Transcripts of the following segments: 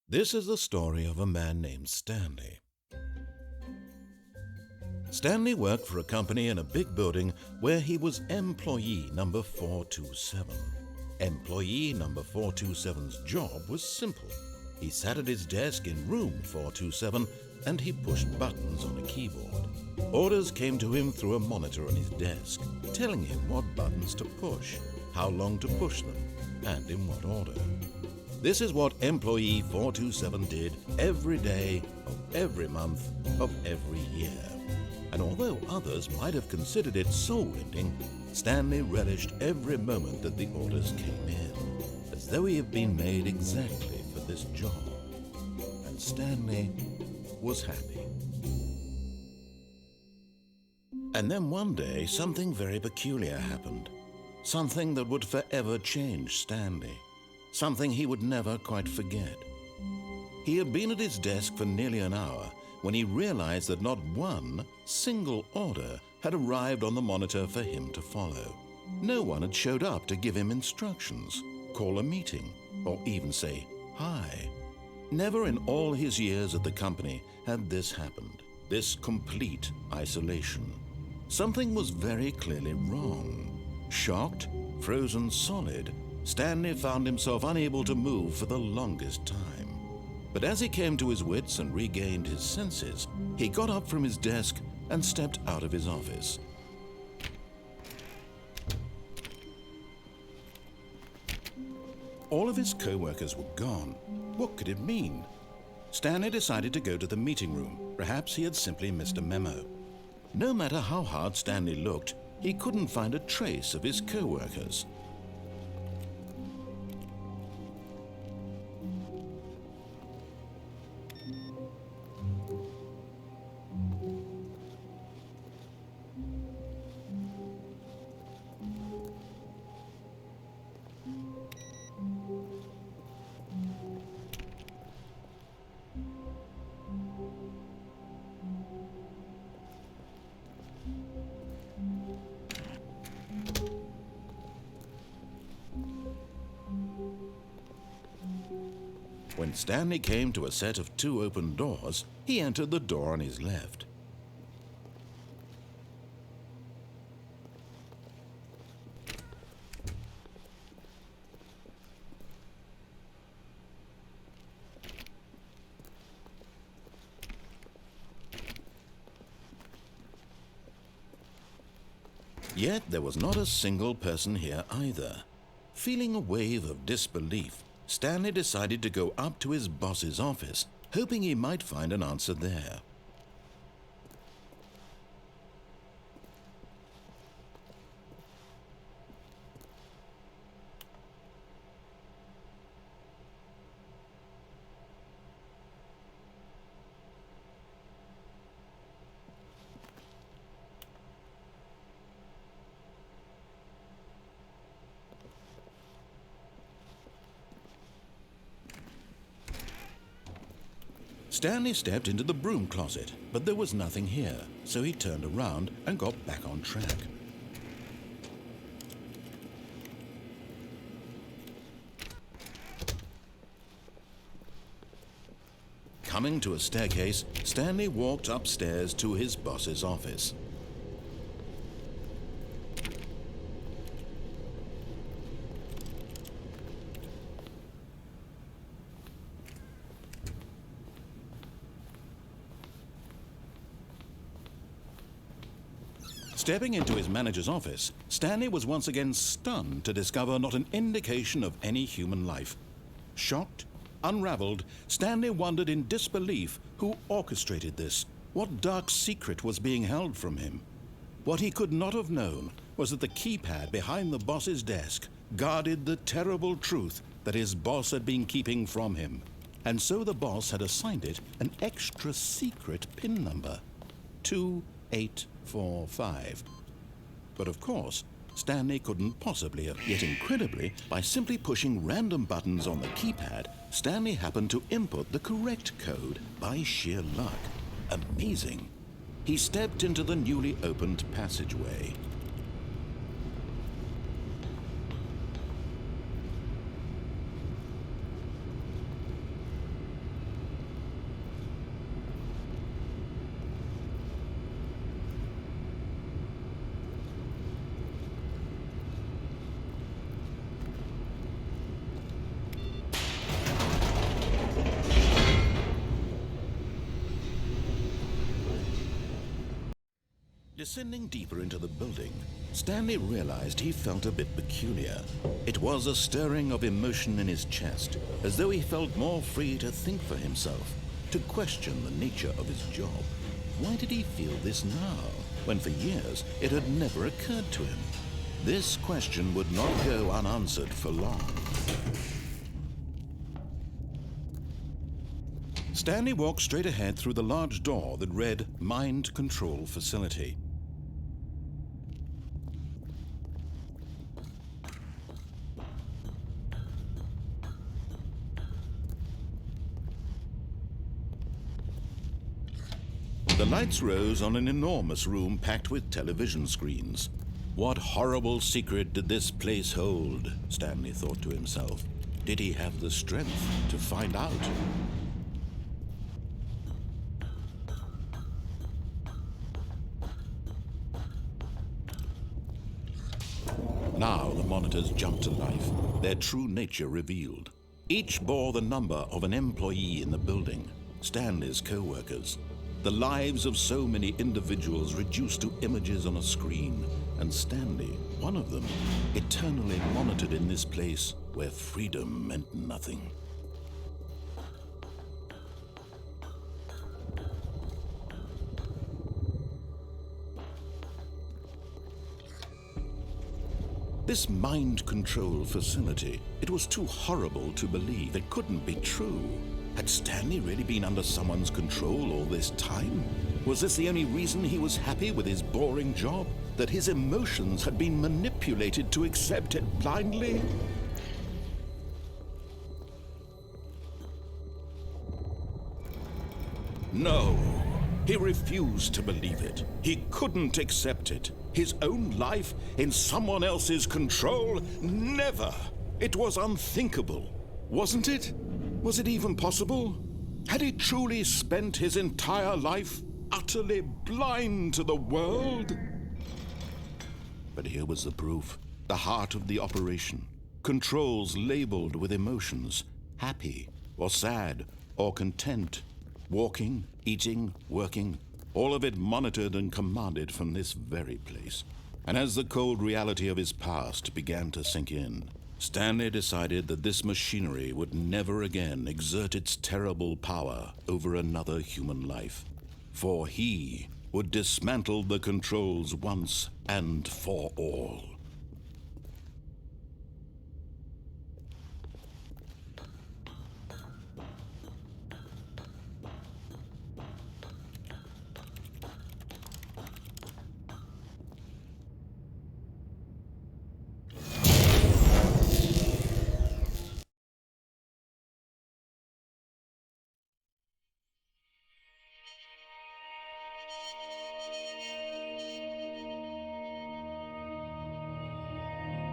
This is the story of a man named Stanley. Stanley worked for a company in a big building where he was employee number 427. Employee number 427's job was simple. He sat at his desk in room 427 and he pushed buttons on a keyboard. Orders came to him through a monitor on his desk, telling him what buttons to push, how long to push them, and in what order. This is what employee 427 did every day of every month of every year. And although others might have considered it soul-rending, Stanley relished every moment that the orders came in, as though he had been made exactly for this job. And Stanley was happy. And then one day, something very peculiar happened. Something that would forever change Stanley. Something he would never quite forget. He had been at his desk for nearly an hour when he realized that not one single order had arrived on the monitor for him to follow. No one had showed up to give him instructions, call a meeting, or even say hi. Never in all his years at the company had this happened, this complete isolation. Something was very clearly wrong. Shocked, frozen solid, Stanley found himself unable to move for the longest time. But as he came to his wits and regained his senses, he got up from his desk and stepped out of his office. All of his co-workers were gone. What could it mean? Stanley decided to go to the meeting room. Perhaps he had simply missed a memo. No matter how hard Stanley looked, he couldn't find a trace of his co-workers. When Stanley came to a set of 2 open doors, he entered the door on his left. Yet there was not a single person here either. Feeling a wave of disbelief, Stanley decided to go up to his boss's office, hoping he might find an answer there. Stanley stepped into the broom closet, but there was nothing here, so he turned around and got back on track. Coming to a staircase, Stanley walked upstairs to his boss's office. Stepping into his manager's office, Stanley was once again stunned to discover not an indication of any human life. Shocked, unraveled, Stanley wondered in disbelief who orchestrated this, what dark secret was being held from him. What he could not have known was that the keypad behind the boss's desk guarded the terrible truth that his boss had been keeping from him. And so the boss had assigned it an extra secret PIN number, 2845. But of course, Stanley couldn't possibly have. Yet incredibly, by simply pushing random buttons on the keypad, Stanley happened to input the correct code by sheer luck. Amazing. He stepped into the newly opened passageway. Descending deeper into the building, Stanley realized he felt a bit peculiar. It was a stirring of emotion in his chest, as though he felt more free to think for himself, to question the nature of his job. Why did he feel this now, when for years it had never occurred to him? This question would not go unanswered for long. Stanley walked straight ahead through the large door that read Mind Control Facility. The lights rose on an enormous room packed with television screens. What horrible secret did this place hold? Stanley thought to himself. Did he have the strength to find out? Now the monitors jumped to life, their true nature revealed. Each bore the number of an employee in the building, Stanley's co-workers. The lives of so many individuals reduced to images on a screen, and Stanley, one of them, eternally monitored in this place where freedom meant nothing. This mind control facility, it was too horrible to believe. It couldn't be true. Had Stanley really been under someone's control all this time? Was this the only reason he was happy with his boring job? That his emotions had been manipulated to accept it blindly? No, he refused to believe it. He couldn't accept it. His own life in someone else's control? Never! It was unthinkable, wasn't it? Was it even possible? Had he truly spent his entire life utterly blind to the world? But here was the proof, the heart of the operation. Controls labeled with emotions, happy or sad or content. Walking, eating, working, all of it monitored and commanded from this very place. And as the cold reality of his past began to sink in, Stanley decided that this machinery would never again exert its terrible power over another human life. For he would dismantle the controls once and for all.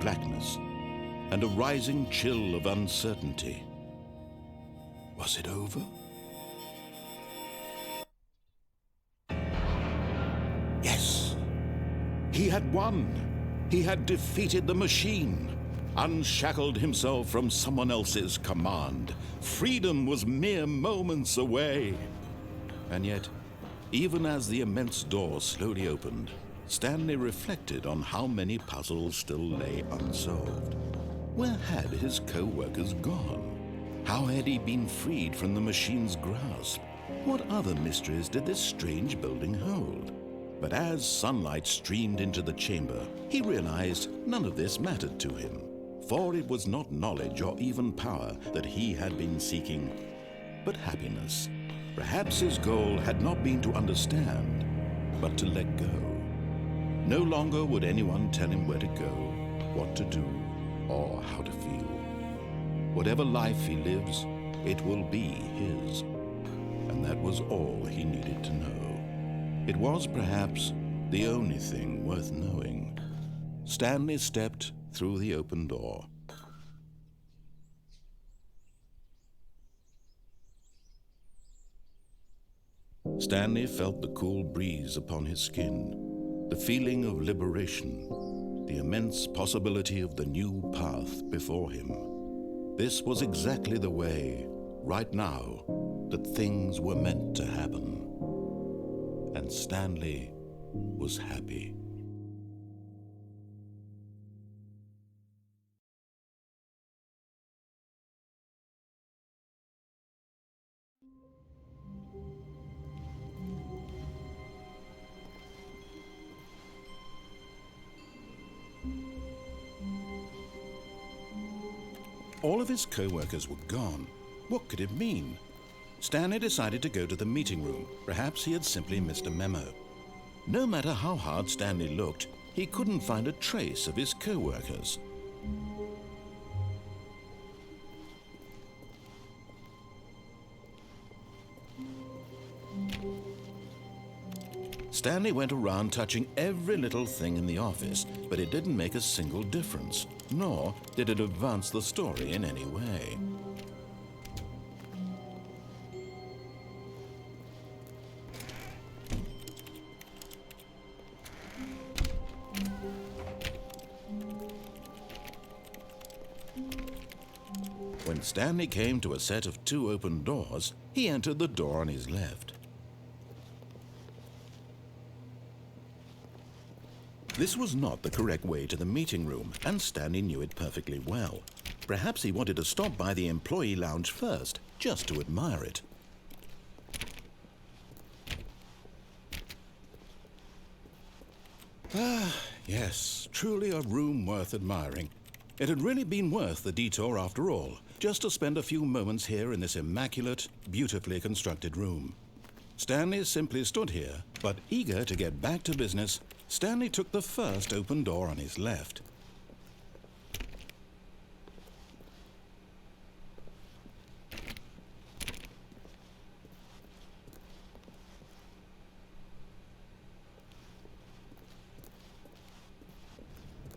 Blackness and a rising chill of uncertainty. Was it over? Yes, he had won. He had defeated the machine, unshackled himself from someone else's command. Freedom was mere moments away. And yet, even as the immense door slowly opened, Stanley reflected on how many puzzles still lay unsolved. Where had his co-workers gone? How had he been freed from the machine's grasp? What other mysteries did this strange building hold? But as sunlight streamed into the chamber, he realized none of this mattered to him, for it was not knowledge or even power that he had been seeking, but happiness. Perhaps his goal had not been to understand, but to let go. No longer would anyone tell him where to go, what to do, or how to feel. Whatever life he lives, it will be his. And that was all he needed to know. It was perhaps the only thing worth knowing. Stanley stepped through the open door. Stanley felt the cool breeze upon his skin. The feeling of liberation, the immense possibility of the new path before him. This was exactly the way, right now, that things were meant to happen. And Stanley was happy. All of his co-workers were gone. What could it mean? Stanley decided to go to the meeting room. Perhaps he had simply missed a memo. No matter how hard Stanley looked, he couldn't find a trace of his co-workers. Stanley went around touching every little thing in the office, but it didn't make a single difference, nor did it advance the story in any way. When Stanley came to a set of 2 open doors, he entered the door on his left. This was not the correct way to the meeting room, and Stanley knew it perfectly well. Perhaps he wanted to stop by the employee lounge first, just to admire it. Ah, yes, truly a room worth admiring. It had really been worth the detour after all, just to spend a few moments here in this immaculate, beautifully constructed room. Stanley simply stood here, but eager to get back to business, Stanley took the first open door on his left.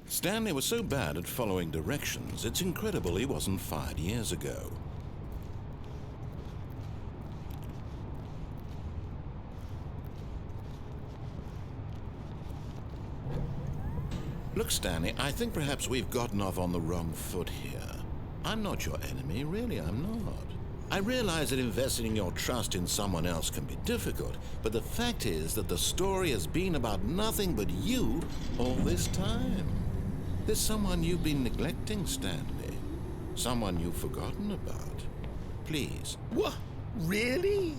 Stanley was so bad at following directions, it's incredible he wasn't fired years ago. Look, Stanley, I think perhaps we've gotten off on the wrong foot here. I'm not your enemy, really, I'm not. I realize that investing your trust in someone else can be difficult, but the fact is that the story has been about nothing but you all this time. There's someone you've been neglecting, Stanley. Someone you've forgotten about. Please. What? Really?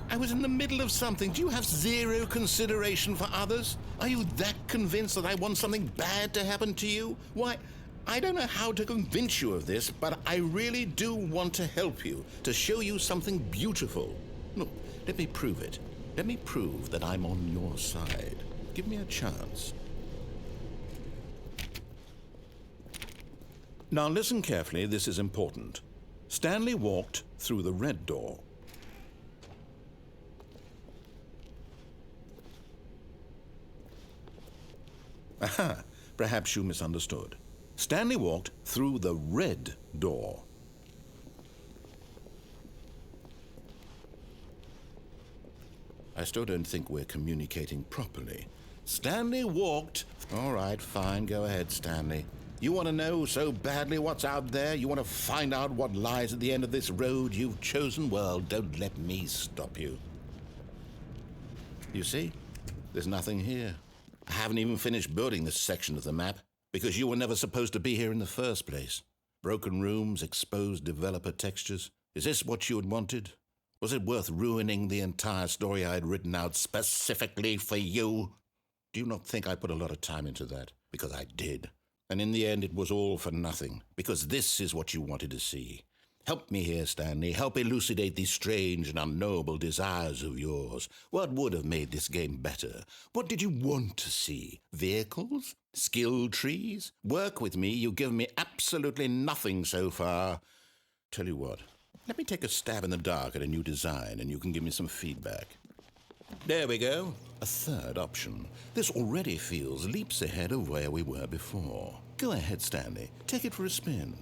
I was in the middle of something. Do you have zero consideration for others? Are you that convinced that I want something bad to happen to you? Why, I don't know how to convince you of this, but I really do want to help you, to show you something beautiful. Look, let me prove it. Let me prove that I'm on your side. Give me a chance. Now listen carefully, this is important. Stanley walked through the red door. Aha, perhaps you misunderstood. Stanley walked through the red door. I still don't think we're communicating properly. Stanley walked... All right, fine, go ahead, Stanley. You want to know so badly what's out there? You want to find out what lies at the end of this road you've chosen? Well, don't let me stop you. You see? There's nothing here. I haven't even finished building this section of the map, because you were never supposed to be here in the first place. Broken rooms, exposed developer textures. Is this what you had wanted? Was it worth ruining the entire story I had written out specifically for you? Do you not think I put a lot of time into that? Because I did. And in the end, it was all for nothing, because this is what you wanted to see. Help me here, Stanley. Help elucidate these strange and unknowable desires of yours. What would have made this game better? What did you want to see? Vehicles? Skill trees? Work with me. You've given me absolutely nothing so far. Tell you what, let me take a stab in the dark at a new design, and you can give me some feedback. There we go. A third option. This already feels leaps ahead of where we were before. Go ahead, Stanley. Take it for a spin.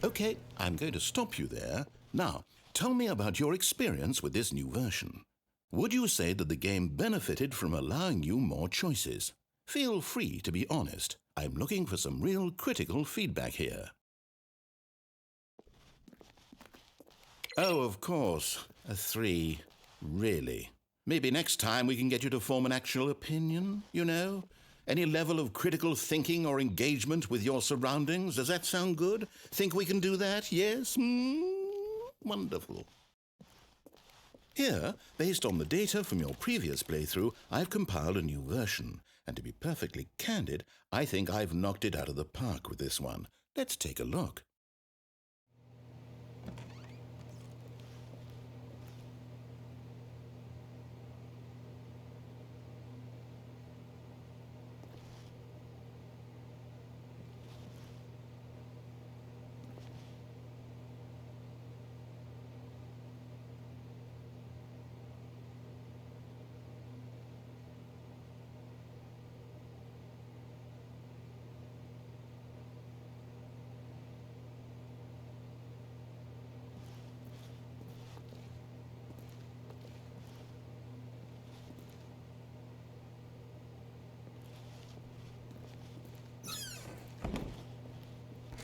Okay, I'm going to stop you there. Now, tell me about your experience with this new version. Would you say that the game benefited from allowing you more choices? Feel free to be honest. I'm looking for some real critical feedback here. Oh, of course, a 3. Really? Maybe next time we can get you to form an actual opinion, you know? Any level of critical thinking or engagement with your surroundings. Does that sound good? Think we can do that? Yes? Wonderful. Here, based on the data from your previous playthrough, I've compiled a new version. And to be perfectly candid, I think I've knocked it out of the park with this one. Let's take a look.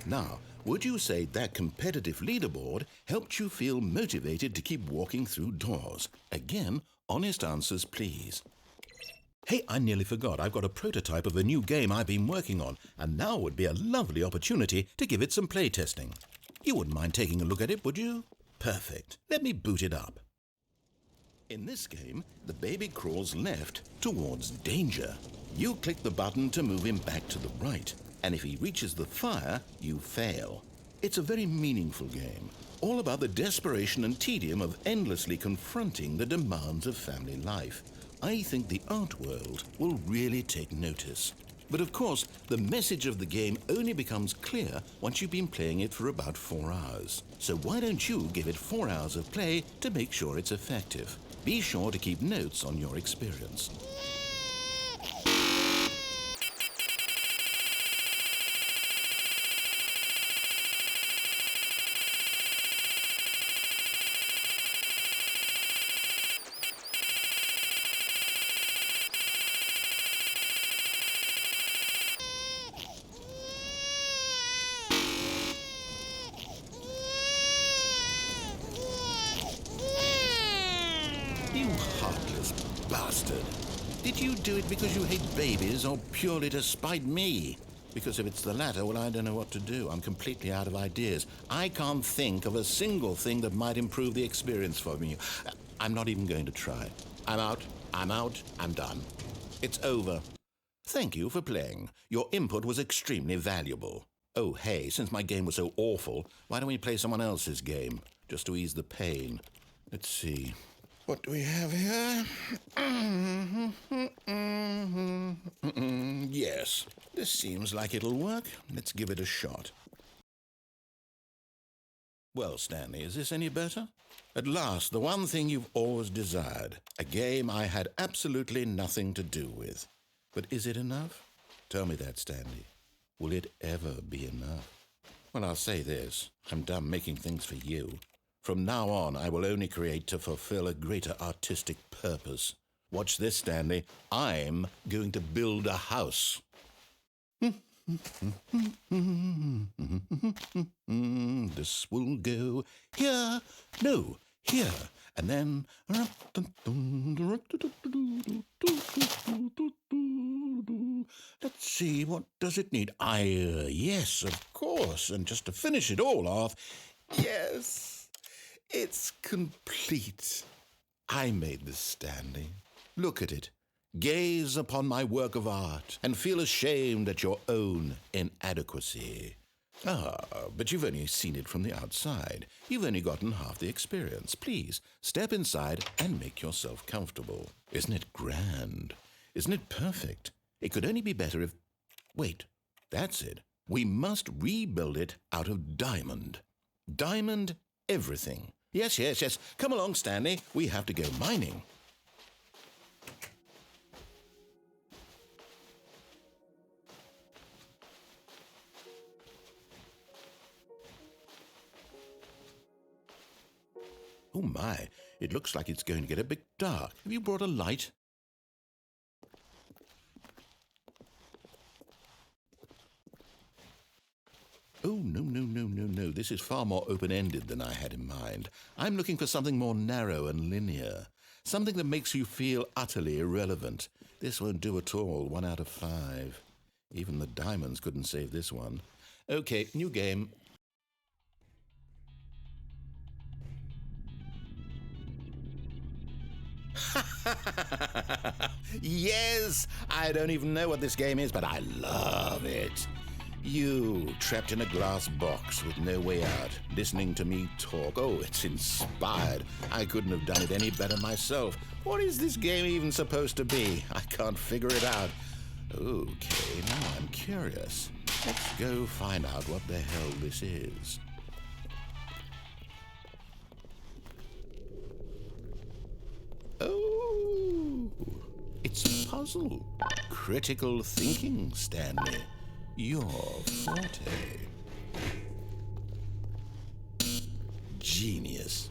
Now, would you say that competitive leaderboard helped you feel motivated to keep walking through doors? Again, honest answers, please. Hey, I nearly forgot. I've got a prototype of a new game I've been working on, and now would be a lovely opportunity to give it some playtesting. You wouldn't mind taking a look at it, would you? Perfect. Let me boot it up. In this game, the baby crawls left towards danger. You click the button to move him back to the right, and if he reaches the fire, you fail. It's a very meaningful game, all about the desperation and tedium of endlessly confronting the demands of family life. I think the art world will really take notice. But of course, the message of the game only becomes clear once you've been playing it for about 4 hours. So why don't you give it 4 hours of play to make sure it's effective? Be sure to keep notes on your experience. You heartless bastard. Did you do it because you hate babies or purely to spite me? Because if it's the latter, well, I don't know what to do. I'm completely out of ideas. I can't think of a single thing that might improve the experience for me. I'm not even going to try. I'm out, I'm done. It's over. Thank you for playing. Your input was extremely valuable. Oh, hey, since my game was so awful, why don't we play someone else's game, just to ease the pain? Let's see. What do we have here? Yes, this seems like it'll work. Let's give it a shot. Well, Stanley, is this any better? At last, the one thing you've always desired. A game I had absolutely nothing to do with. But is it enough? Tell me that, Stanley. Will it ever be enough? Well, I'll say this. I'm done making things for you. From now on, I will only create to fulfill a greater artistic purpose. Watch this, Stanley. I'm going to build a house. This will go here, no, here, and then... Let's see, what does it need? Yes, of course, and just to finish it all off, yes... It's complete. I made this, Stanley. Look at it. Gaze upon my work of art and feel ashamed at your own inadequacy. But you've only seen it from the outside. You've only gotten half the experience. Please, step inside and make yourself comfortable. Isn't it grand? Isn't it perfect? It could only be better if... Wait, that's it. We must rebuild it out of diamond. Diamond everything. Yes. Come along, Stanley. We have to go mining. Oh my, it looks like it's going to get a bit dark. Have you brought a light? Oh, no. This is far more open-ended than I had in mind. I'm looking for something more narrow and linear. Something that makes you feel utterly irrelevant. This won't do at all. 1 out of 5. Even the diamonds couldn't save this one. Okay, new game. Yes! I don't even know what this game is, but I love it. You, trapped in a glass box with no way out, listening to me talk. Oh, it's inspired. I couldn't have done it any better myself. What is this game even supposed to be? I can't figure it out. Okay, now I'm curious. Let's go find out what the hell this is. Oh, it's a puzzle. Critical thinking, Stanley. Your forte. Genius.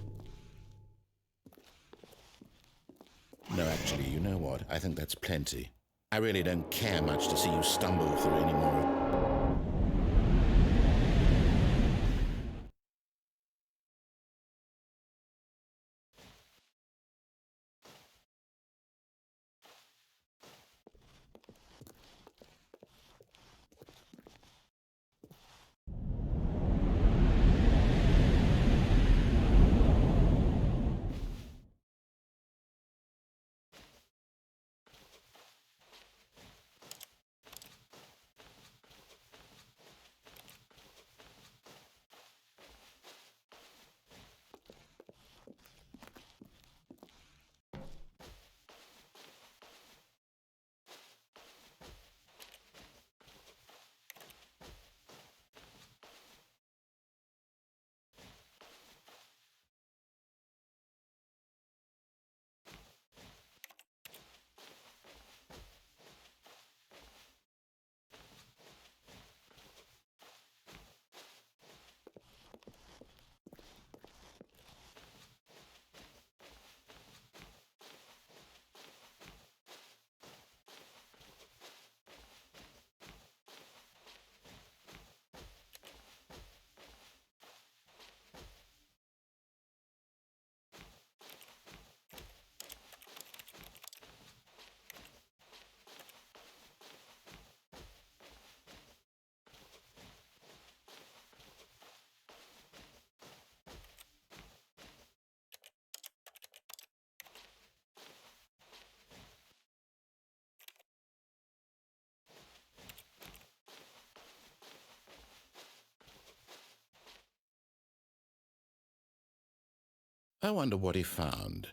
No, actually, you know what? I think that's plenty. I really don't care much to see you stumble through anymore. I wonder what he found.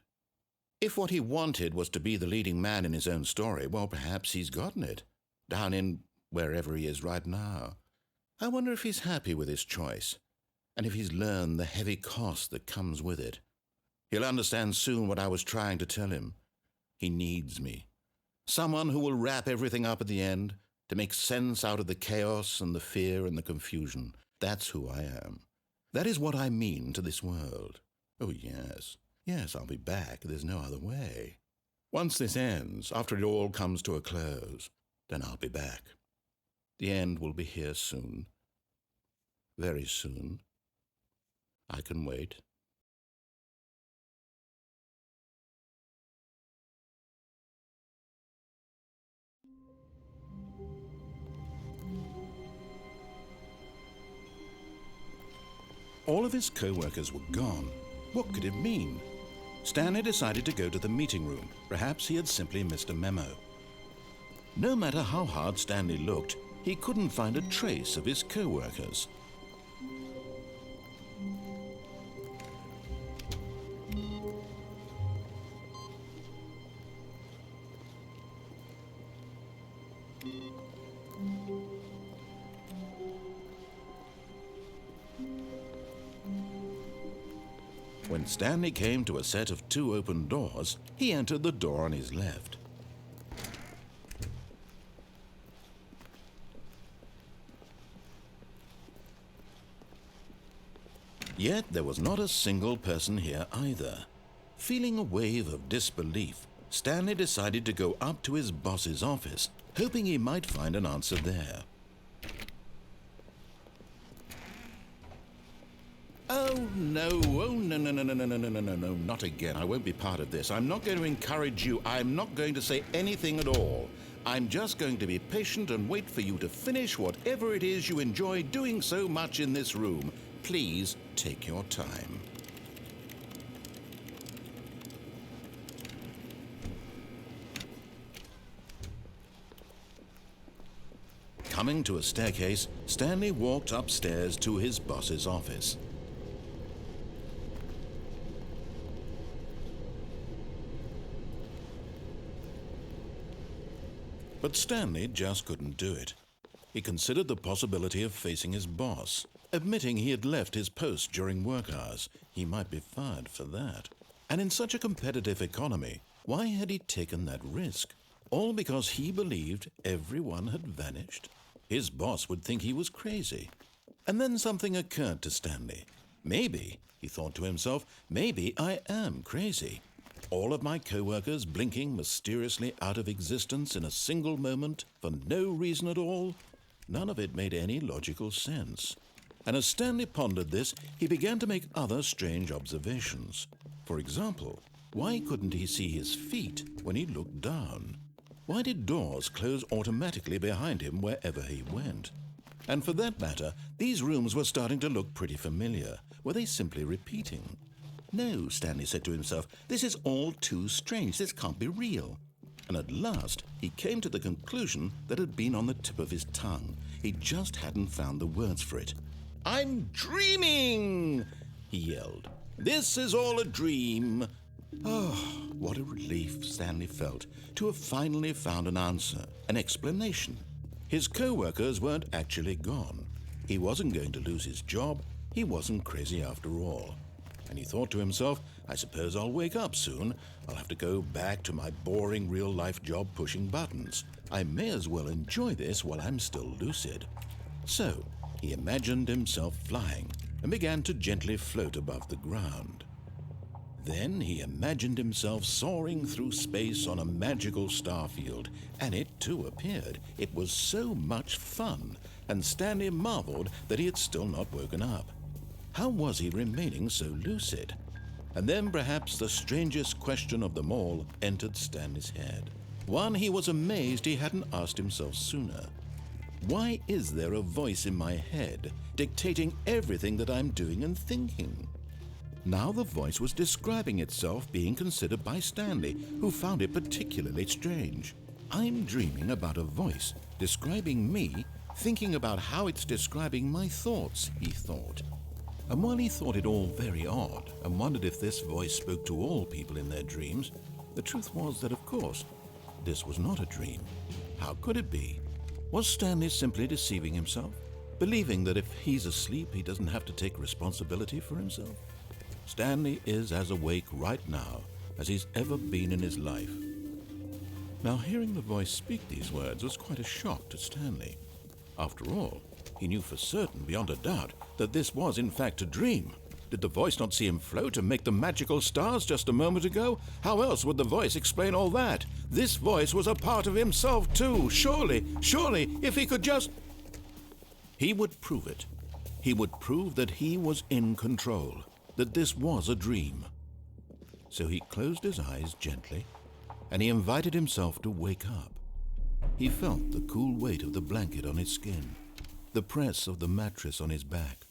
If what he wanted was to be the leading man in his own story, well, perhaps he's gotten it, down in wherever he is right now. I wonder if he's happy with his choice, and if he's learned the heavy cost that comes with it. He'll understand soon what I was trying to tell him. He needs me. Someone who will wrap everything up at the end, to make sense out of the chaos and the fear and the confusion. That's who I am. That is what I mean to this world. Oh, yes. Yes, I'll be back. There's no other way. Once this ends, after it all comes to a close, then I'll be back. The end will be here soon. Very soon. I can wait. All of his co-workers were gone. What could it mean? Stanley decided to go to the meeting room. Perhaps he had simply missed a memo. No matter how hard Stanley looked, he couldn't find a trace of his co-workers. When Stanley came to a set of 2 open doors, he entered the door on his left. Yet there was not a single person here either. Feeling a wave of disbelief, Stanley decided to go up to his boss's office, hoping he might find an answer there. Oh, no. Oh, no, no, no, no, no, no, no, no, no, no, not again. I won't be part of this. I'm not going to encourage you. I'm not going to say anything at all. I'm just going to be patient and wait for you to finish whatever it is you enjoy doing so much in this room. Please take your time. Coming to a staircase, Stanley walked upstairs to his boss's office. But Stanley just couldn't do it. He considered the possibility of facing his boss, admitting he had left his post during work hours. He might be fired for that. And in such a competitive economy, why had he taken that risk? All because he believed everyone had vanished? His boss would think he was crazy. And then something occurred to Stanley. Maybe, he thought to himself, maybe I am crazy. All of my co-workers blinking mysteriously out of existence in a single moment for no reason at all? None of it made any logical sense. And as Stanley pondered this, he began to make other strange observations. For example, why couldn't he see his feet when he looked down? Why did doors close automatically behind him wherever he went? And for that matter, these rooms were starting to look pretty familiar. Were they simply repeating? No, Stanley said to himself, this is all too strange. This can't be real. And at last, he came to the conclusion that had been on the tip of his tongue. He just hadn't found the words for it. I'm dreaming, he yelled. This is all a dream. Oh, what a relief Stanley felt to have finally found an answer, an explanation. His co-workers weren't actually gone. He wasn't going to lose his job. He wasn't crazy after all. And he thought to himself, I suppose I'll wake up soon. I'll have to go back to my boring real-life job pushing buttons. I may as well enjoy this while I'm still lucid. So he imagined himself flying and began to gently float above the ground. Then he imagined himself soaring through space on a magical starfield, and it too appeared. It was so much fun, and Stanley marveled that he had still not woken up. How was he remaining so lucid? And then perhaps the strangest question of them all entered Stanley's head. One he was amazed he hadn't asked himself sooner. Why is there a voice in my head dictating everything that I'm doing and thinking? Now the voice was describing itself being considered by Stanley, who found it particularly strange. I'm dreaming about a voice describing me, thinking about how it's describing my thoughts, he thought. And while he thought it all very odd and wondered if this voice spoke to all people in their dreams, the truth was that, of course, this was not a dream. How could it be? Was Stanley simply deceiving himself, believing that if he's asleep he doesn't have to take responsibility for himself? Stanley is as awake right now as he's ever been in his life. Now, hearing the voice speak these words was quite a shock to Stanley. After all, he knew for certain, beyond a doubt, that this was in fact a dream. Did the voice not see him float and make the magical stars just a moment ago? How else would the voice explain all that? This voice was a part of himself too. Surely, if he could just... He would prove it. He would prove that he was in control, that this was a dream. So he closed his eyes gently, and he invited himself to wake up. He felt the cool weight of the blanket on his skin, the press of the mattress on his back,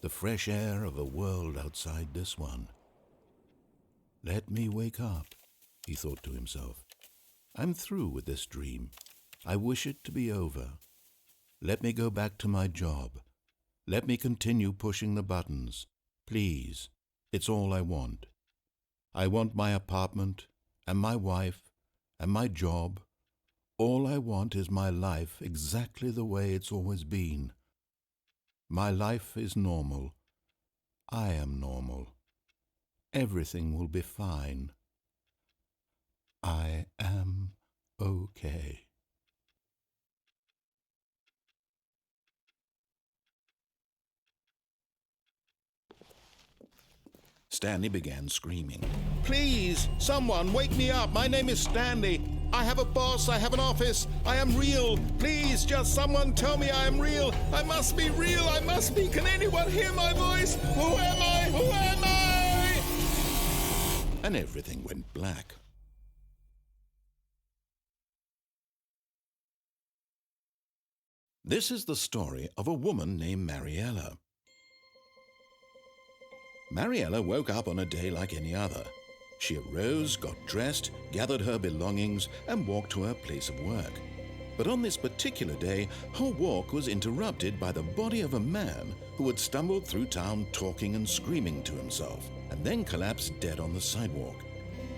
the fresh air of a world outside this one. Let me wake up, he thought to himself. I'm through with this dream. I wish it to be over. Let me go back to my job. Let me continue pushing the buttons. Please, it's all I want. I want my apartment and my wife and my job. All I want is my life exactly the way it's always been. My life is normal. I am normal. Everything will be fine. I am okay. Stanley began screaming. Please, someone, wake me up. My name is Stanley. I have a boss. I have an office. I am real. Please, just someone tell me I am real. I must be real. I must be. Can anyone hear my voice? Who am I? Who am I? And everything went black. This is the story of a woman named Mariella. Mariella woke up on a day like any other. She arose, got dressed, gathered her belongings, and walked to her place of work. But on this particular day, her walk was interrupted by the body of a man who had stumbled through town talking and screaming to himself, and then collapsed dead on the sidewalk.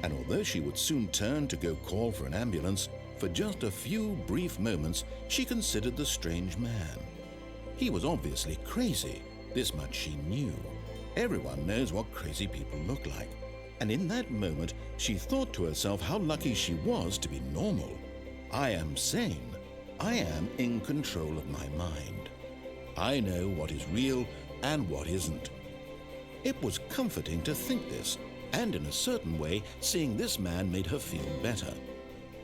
And although she would soon turn to go call for an ambulance, for just a few brief moments she considered the strange man. He was obviously crazy, this much she knew. Everyone knows what crazy people look like. And in that moment, she thought to herself how lucky she was to be normal. I am sane. I am in control of my mind. I know what is real and what isn't. It was comforting to think this, and in a certain way, seeing this man made her feel better.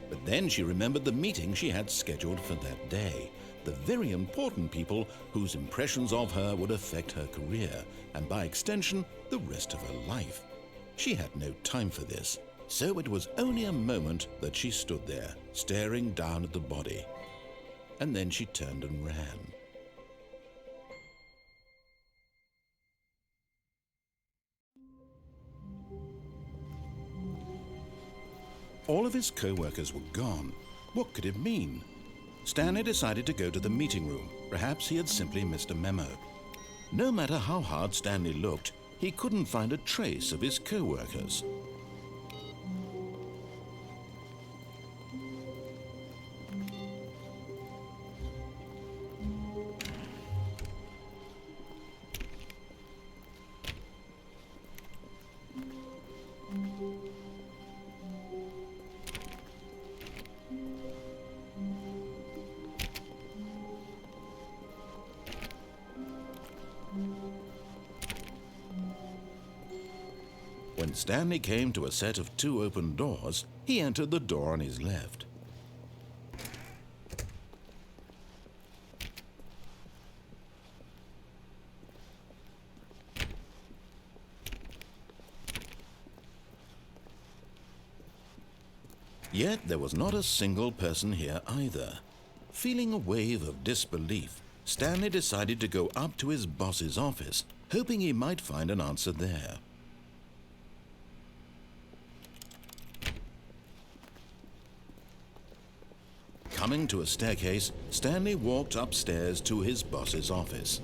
But then she remembered the meeting she had scheduled for that day, the very important people whose impressions of her would affect her career, and by extension, the rest of her life. She had no time for this, so it was only a moment that she stood there, staring down at the body. And then she turned and ran. All of his co-workers were gone. What could it mean? Stanley decided to go to the meeting room. Perhaps he had simply missed a memo. No matter how hard Stanley looked, he couldn't find a trace of his co-workers. When Stanley came to a set of 2 open doors, he entered the door on his left. Yet there was not a single person here either. Feeling a wave of disbelief, Stanley decided to go up to his boss's office, hoping he might find an answer there. Coming to a staircase, Stanley walked upstairs to his boss's office.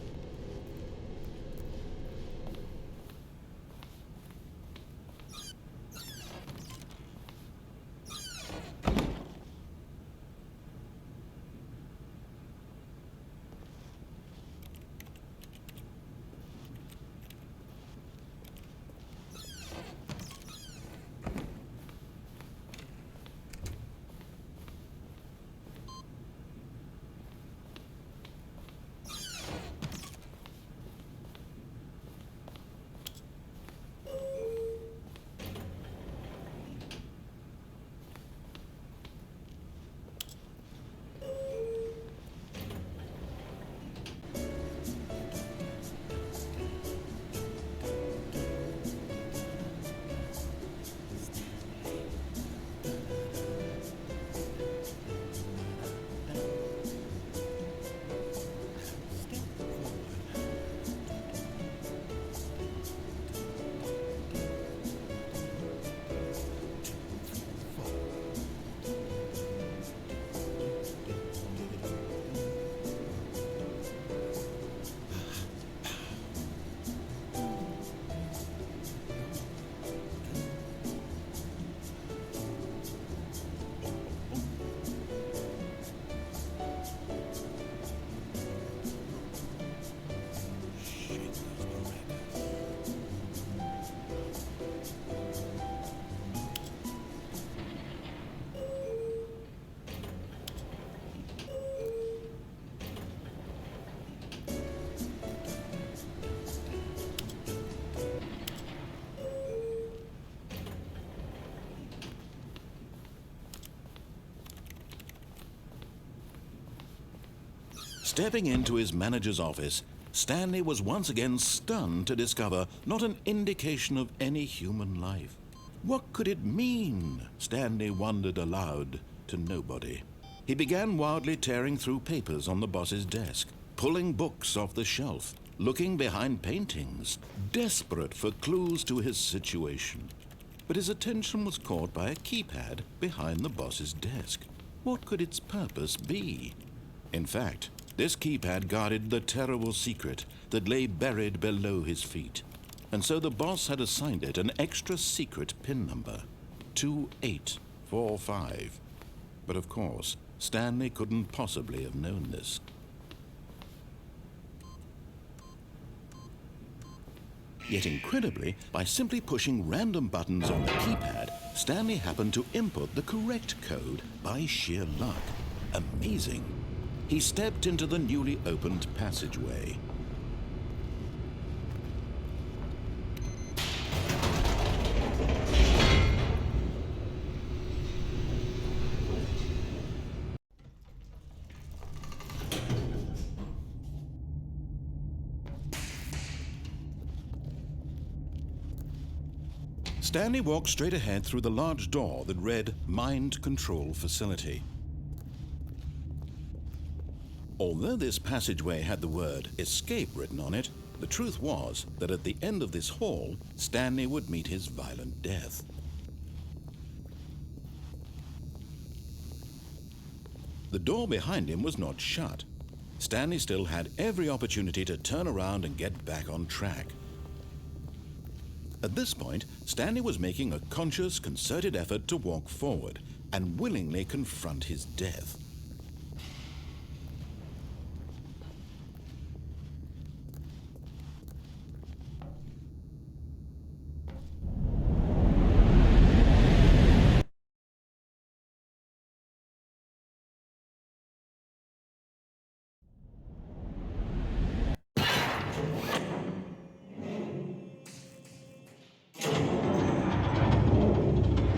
Stepping into his manager's office, Stanley was once again stunned to discover not an indication of any human life. What could it mean? Stanley wondered aloud to nobody. He began wildly tearing through papers on the boss's desk, pulling books off the shelf, looking behind paintings, desperate for clues to his situation. But his attention was caught by a keypad behind the boss's desk. What could its purpose be? In fact, this keypad guarded the terrible secret that lay buried below his feet. And so the boss had assigned it an extra secret PIN number, 2845. But of course, Stanley couldn't possibly have known this. Yet incredibly, by simply pushing random buttons on the keypad, Stanley happened to input the correct code by sheer luck. Amazing. He stepped into the newly opened passageway. Stanley walked straight ahead through the large door that read Mind Control Facility. Although this passageway had the word escape written on it, the truth was that at the end of this hall, Stanley would meet his violent death. The door behind him was not shut. Stanley still had every opportunity to turn around and get back on track. At this point, Stanley was making a conscious, concerted effort to walk forward and willingly confront his death.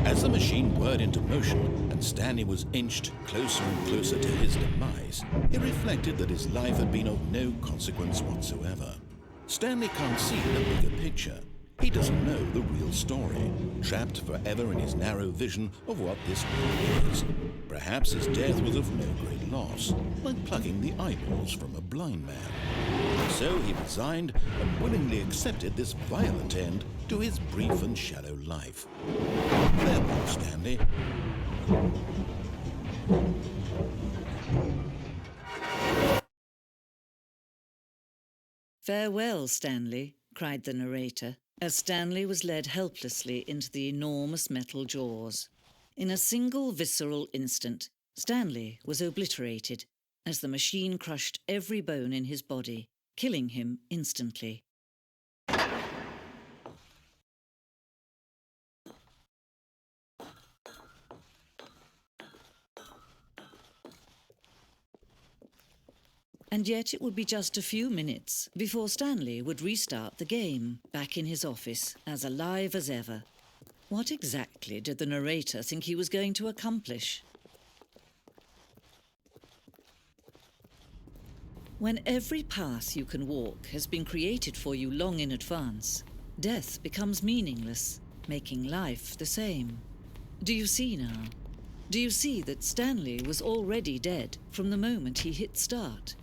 As the machine whirred into motion and Stanley was inched closer and closer to his demise, he reflected that his life had been of no consequence whatsoever. Stanley can't see the bigger picture. He doesn't know the real story, trapped forever in his narrow vision of what this world is. Perhaps his death was of no great loss, like plucking the eyeballs from a blind man. So he resigned and willingly accepted this violent end to his brief and shallow life. Farewell, Stanley. "Farewell, Stanley," cried the narrator, as Stanley was led helplessly into the enormous metal jaws. In a single visceral instant, Stanley was obliterated as the machine crushed every bone in his body, killing him instantly. And yet it would be just a few minutes before Stanley would restart the game, back in his office, as alive as ever. What exactly did the narrator think he was going to accomplish? When every path you can walk has been created for you long in advance, death becomes meaningless, making life the same. Do you see now? Do you see that Stanley was already dead from the moment he hit start?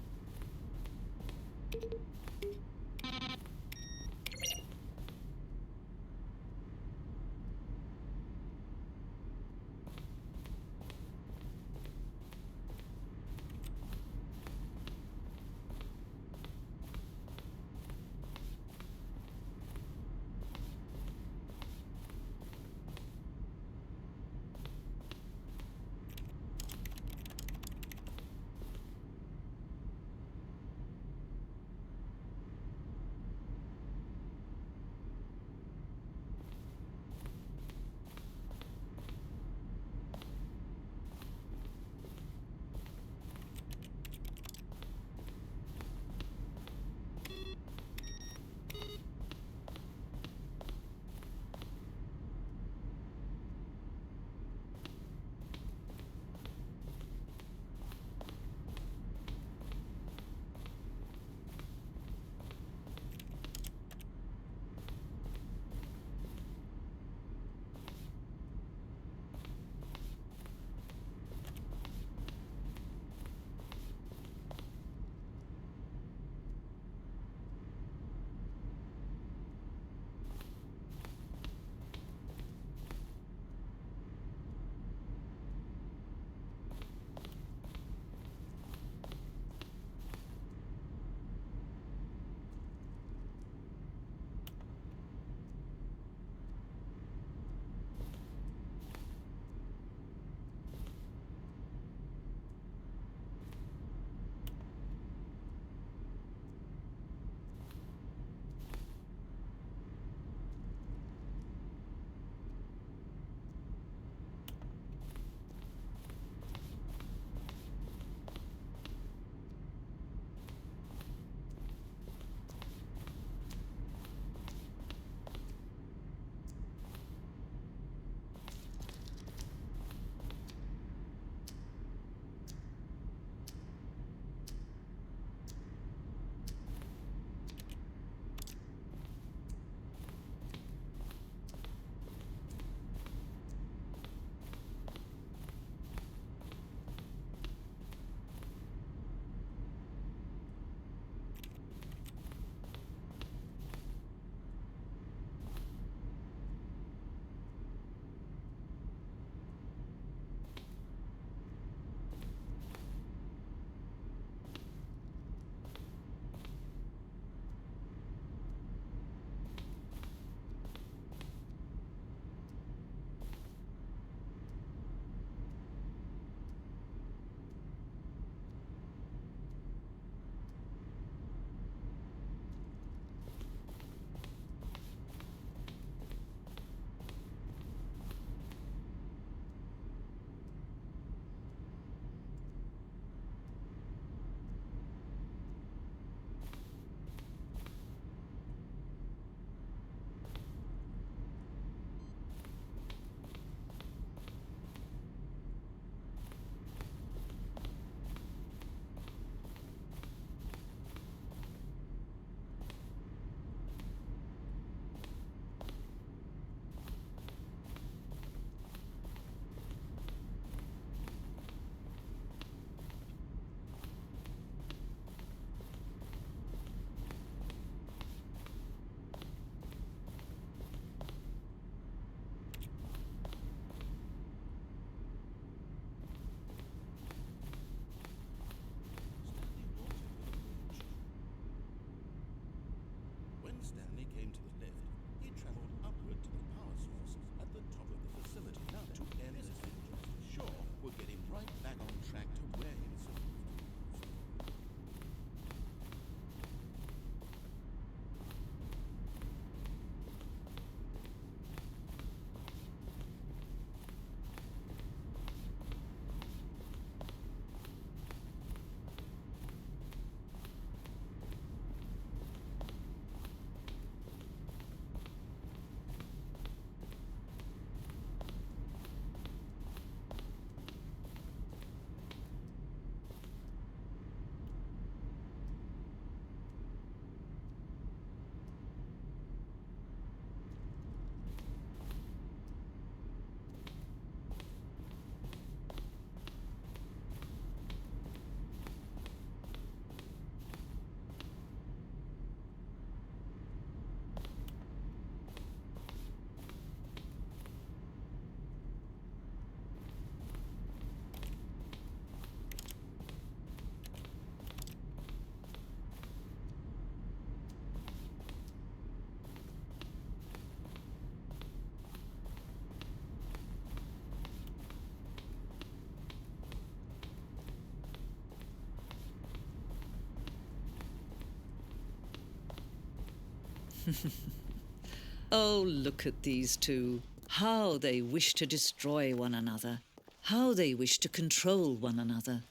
Oh, look at these two. How they wish to destroy one another. How they wish to control one another.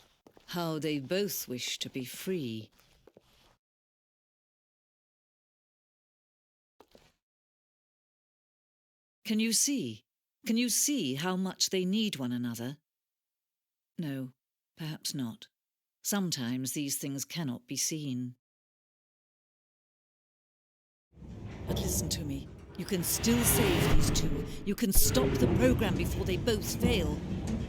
How they both wish to be free. Can you see? Can you see how much they need one another? No, perhaps not. Sometimes these things cannot be seen. But listen to me. You can still save these two. You can stop the program before they both fail.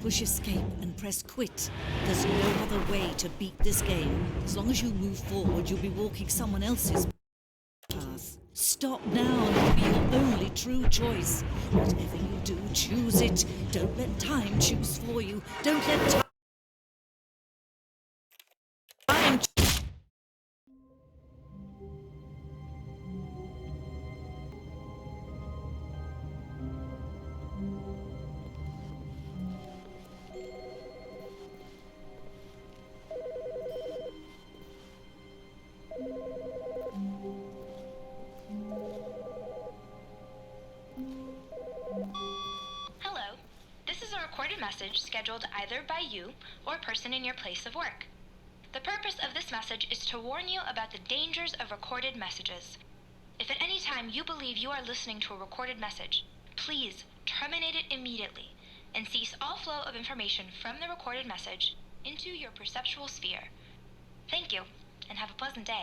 Push escape and press quit. There's no other way to beat this game. As long as you move forward, you'll be walking someone else's path. Stop now and it'll be your only true choice. Whatever you do, choose it. Don't let time choose for you. Don't let time... Hello. This is a recorded message scheduled either by you or a person in your place of work. The purpose of this message is to warn you about the dangers of recorded messages. If at any time you believe you are listening to a recorded message, please terminate it immediately and cease all flow of information from the recorded message into your perceptual sphere. Thank you, and have a pleasant day.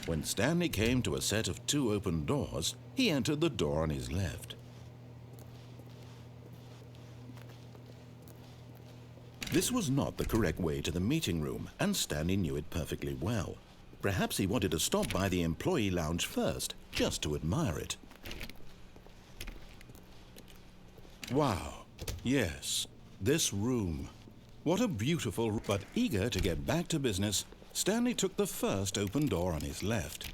When Stanley came to a set of 2 open doors, he entered the door on his left. This was not the correct way to the meeting room, and Stanley knew it perfectly well. Perhaps he wanted to stop by the employee lounge first, just to admire it. Wow, yes, this room. What a beautiful... But eager to get back to business, Stanley took the first open door on his left.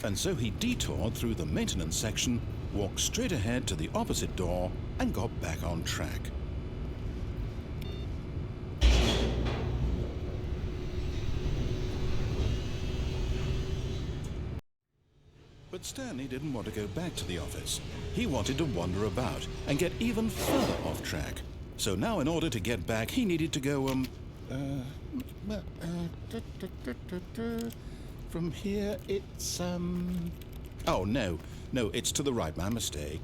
And so he detoured through the maintenance section, walked straight ahead to the opposite door, and got back on track. But Stanley didn't want to go back to the office. He wanted to wander about and get even further off track. So now in order to get back, he needed to go, from here, it's, Oh, no, it's to the right, my mistake.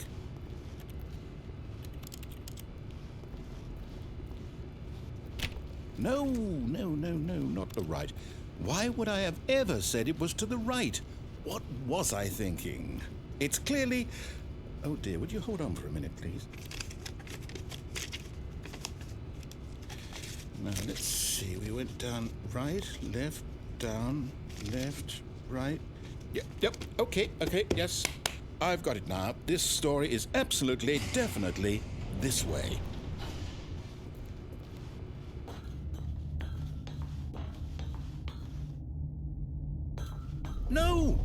No, not the right. Why would I have ever said it was to the right? What was I thinking? It's clearly... Oh dear, would you hold on for a minute, please? Now, let's see. We went down right, left, down, left, right. Yep, okay, yes. I've got it now. This story is absolutely, definitely this way. No.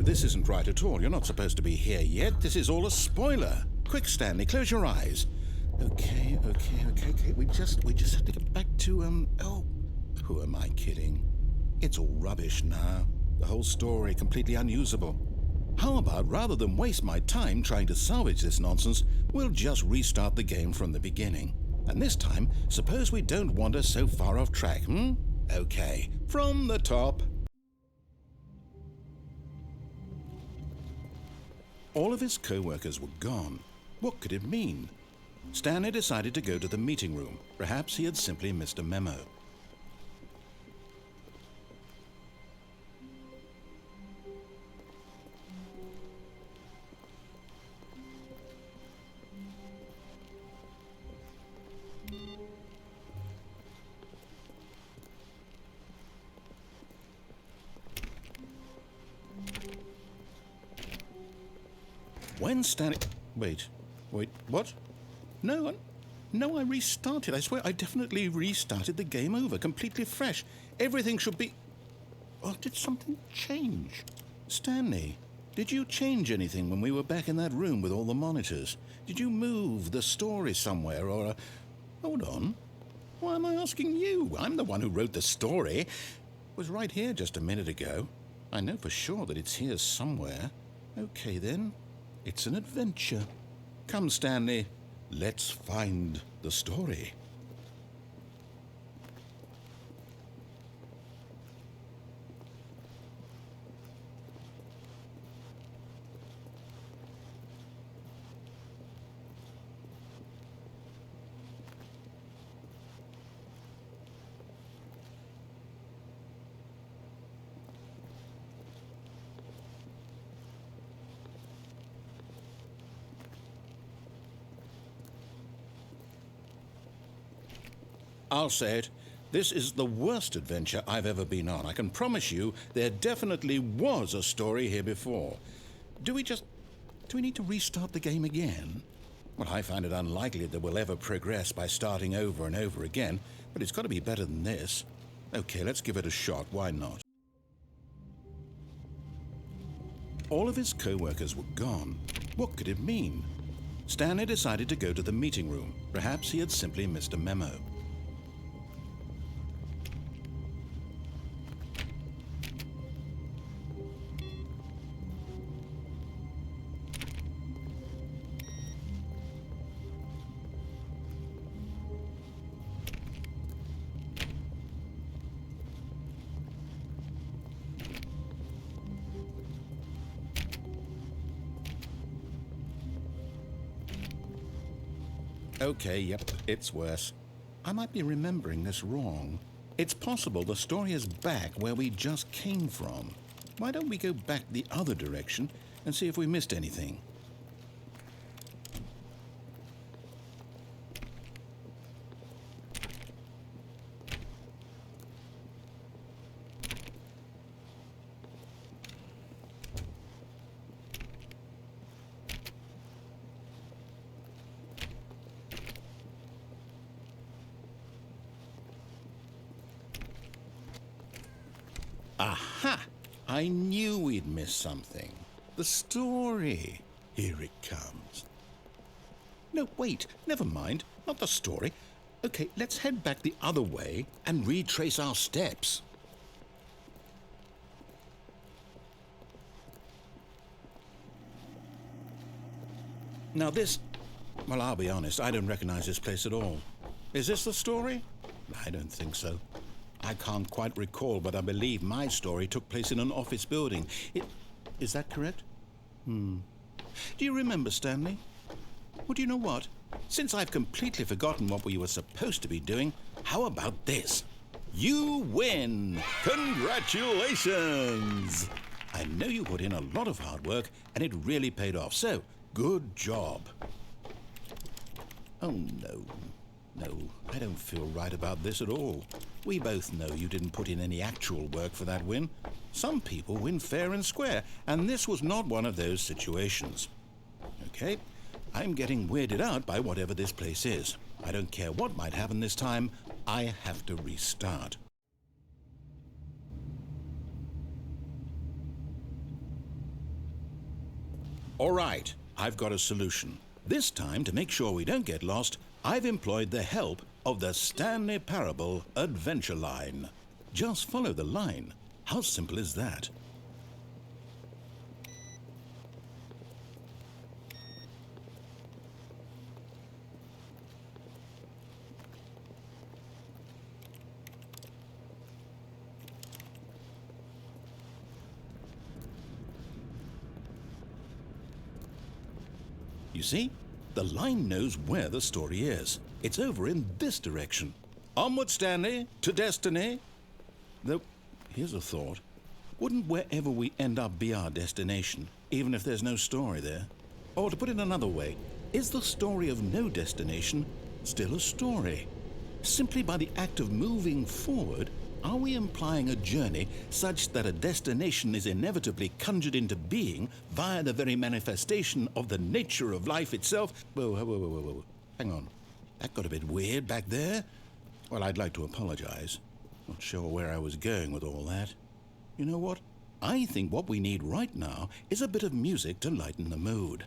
This isn't right at all. You're not supposed to be here yet. This is all a spoiler. Quick, Stanley, close your eyes. Okay. We just have to get back to, oh, who am I kidding? It's all rubbish now. The whole story completely unusable. How about, rather than waste my time trying to salvage this nonsense, we'll just restart the game from the beginning. And this time, suppose we don't wander so far off track, Okay, from the top. All of his co-workers were gone. What could it mean? Stanley decided to go to the meeting room. Perhaps he had simply missed a memo. When Stanley... Wait, what? No, I restarted. I swear I definitely restarted the game over, completely fresh. Everything should be... Or did something change? Stanley, did you change anything when we were back in that room with all the monitors? Did you move the story somewhere or... Hold on. Why am I asking you? I'm the one who wrote the story. It was right here just a minute ago. I know for sure that it's here somewhere. Okay, then. It's an adventure. Come, Stanley. Let's find the story. I'll say it. This is the worst adventure I've ever been on. I can promise you there definitely was a story here before. Do we need to restart the game again? Well, I find it unlikely that we'll ever progress by starting over and over again, but it's got to be better than this. Okay, let's give it a shot. Why not? All of his co-workers were gone. What could it mean? Stanley decided to go to the meeting room. Perhaps he had simply missed a memo. Okay, yep, it's worse. I might be remembering this wrong. It's possible the story is back where we just came from. Why don't we go back the other direction and see if we missed anything? Aha! I knew we'd missed something. The story. Here it comes. No, wait. Never mind. Not the story. Okay, let's head back the other way and retrace our steps. Now this... Well, I'll be honest. I don't recognize this place at all. Is this the story? I don't think so. I can't quite recall, but I believe my story took place in an office building. Is that correct? Do you remember, Stanley? Well, do you know what? Since I've completely forgotten what we were supposed to be doing, how about this? You win! Congratulations! I know you put in a lot of hard work, and it really paid off, so good job. Oh, no. No, I don't feel right about this at all. We both know you didn't put in any actual work for that win. Some people win fair and square, and this was not one of those situations. Okay, I'm getting weirded out by whatever this place is. I don't care what might happen this time. I have to restart. All right, I've got a solution. This time, to make sure we don't get lost, I've employed the help of the Stanley Parable adventure line. Just follow the line. How simple is that? You see? The line knows where the story is. It's over in this direction. Onward, Stanley, to destiny. Though, here's a thought. Wouldn't wherever we end up be our destination, even if there's no story there? Or to put it another way, is the story of no destination still a story? Simply by the act of moving forward, Are we implying a journey such that a destination is inevitably conjured into being via the very manifestation of the nature of life itself? Whoa. Hang on. That got a bit weird back there. Well, I'd like to apologize. Not sure where I was going with all that. You know what? I think what we need right now is a bit of music to lighten the mood.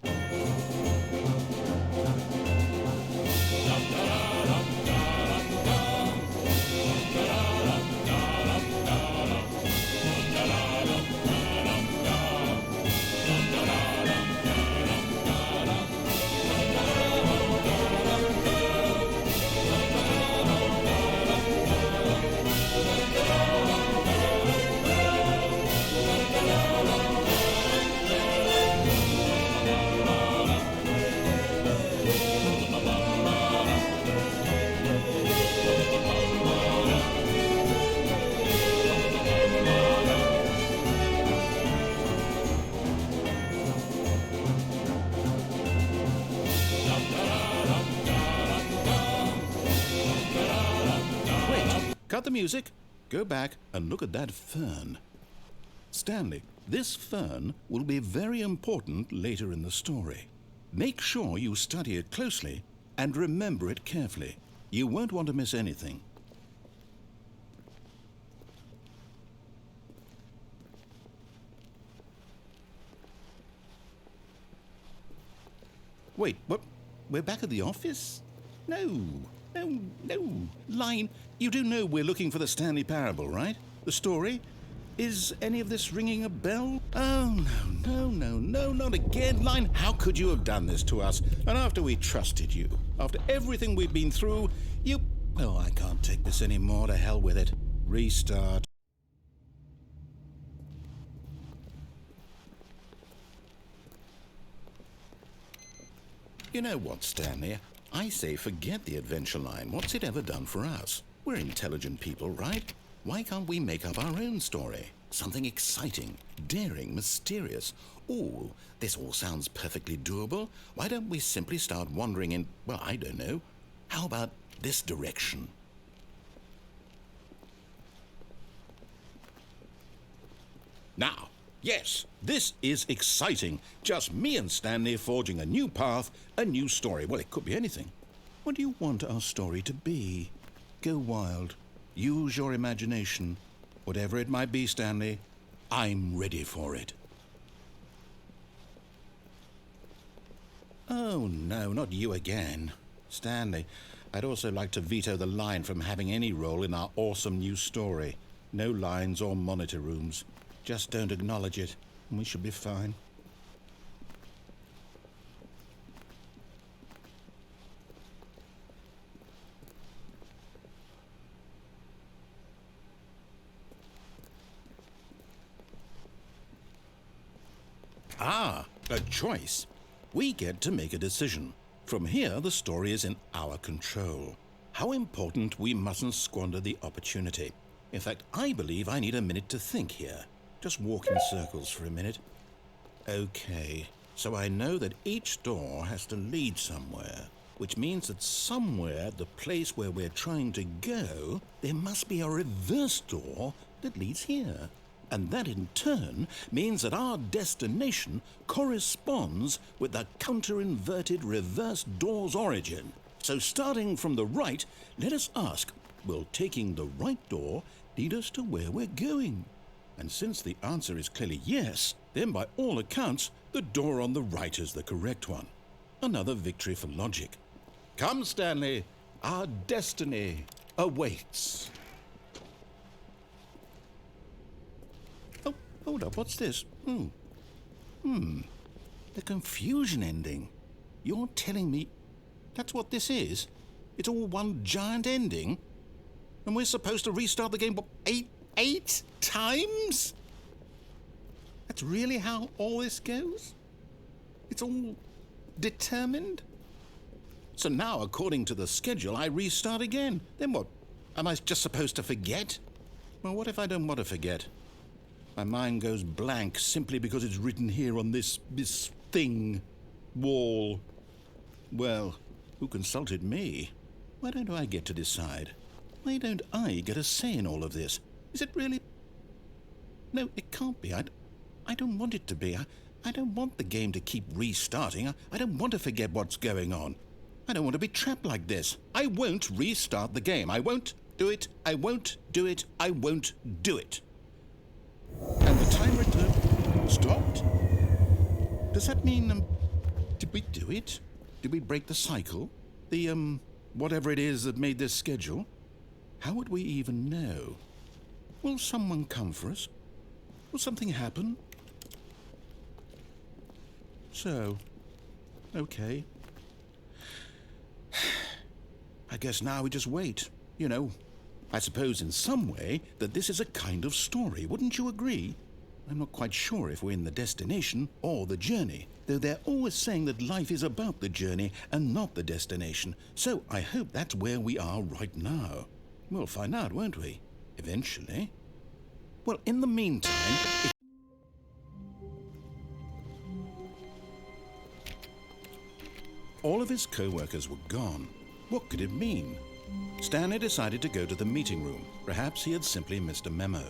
Cut the music, go back and look at that fern. Stanley, this fern will be very important later in the story. Make sure you study it closely and remember it carefully. You won't want to miss anything. Wait, what? We're back at the office? No. Line, you do know we're looking for the Stanley Parable, right? The story? Is any of this ringing a bell? Oh, no, not again. Line, how could you have done this to us? And after we trusted you, after everything we've been through, you... Oh, I can't take this anymore. To hell with it. Restart. You know what, Stanley? I say forget the adventure line. What's it ever done for us? We're intelligent people, right? Why can't we make up our own story? Something exciting, daring, mysterious. Ooh, this all sounds perfectly doable. Why don't we simply start wandering in, well, I don't know. How about this direction? Now, yes, this is exciting. Just me and Stanley forging a new path, a new story. Well, it could be anything. What do you want our story to be? Go wild. Use your imagination. Whatever it might be, Stanley, I'm ready for it. Oh, no, not you again. Stanley, I'd also like to veto the line from having any role in our awesome new story. No lines or monitor rooms. Just don't acknowledge it, and we should be fine. Ah, a choice. We get to make a decision. From here, the story is in our control. How important we mustn't squander the opportunity. In fact, I believe I need a minute to think here. Just walk in circles for a minute. Okay, so I know that each door has to lead somewhere, which means that somewhere, the place where we're trying to go, there must be a reverse door that leads here. And that in turn means that our destination corresponds with the counter-inverted reverse door's origin. So starting from the right, let us ask, will taking the right door lead us to where we're going? And since the answer is clearly yes, then by all accounts, the door on the right is the correct one. Another victory for logic. Come, Stanley, our destiny awaits. Oh, hold up, what's this? The confusion ending. You're telling me that's what this is? It's all one giant ending? And we're supposed to restart the game, what, eight times? That's really how all this goes? It's all determined? So now, according to the schedule, I restart again. Then what? Am I just supposed to forget? Well, what if I don't want to forget? My mind goes blank simply because it's written here on this thing, wall. Well, who consulted me? Why don't I get to decide? Why don't I get a say in all of this? Is it really... No, it can't be. I don't want it to be. I don't want the game to keep restarting. I don't want to forget what's going on. I don't want to be trapped like this. I won't restart the game. I won't do it. I won't do it. I won't do it. And the timer stopped? Does that mean, did we do it? Did we break the cycle? The, whatever it is that made this schedule? How would we even know? Will someone come for us? Will something happen? So, okay. I guess now we just wait. You know, I suppose in some way that this is a kind of story. Wouldn't you agree? I'm not quite sure if we're in the destination or the journey, though they're always saying that life is about the journey and not the destination. So I hope that's where we are right now. We'll find out, won't we? Eventually. Well, in the meantime... All of his co-workers were gone. What could it mean? Stanley decided to go to the meeting room. Perhaps he had simply missed a memo.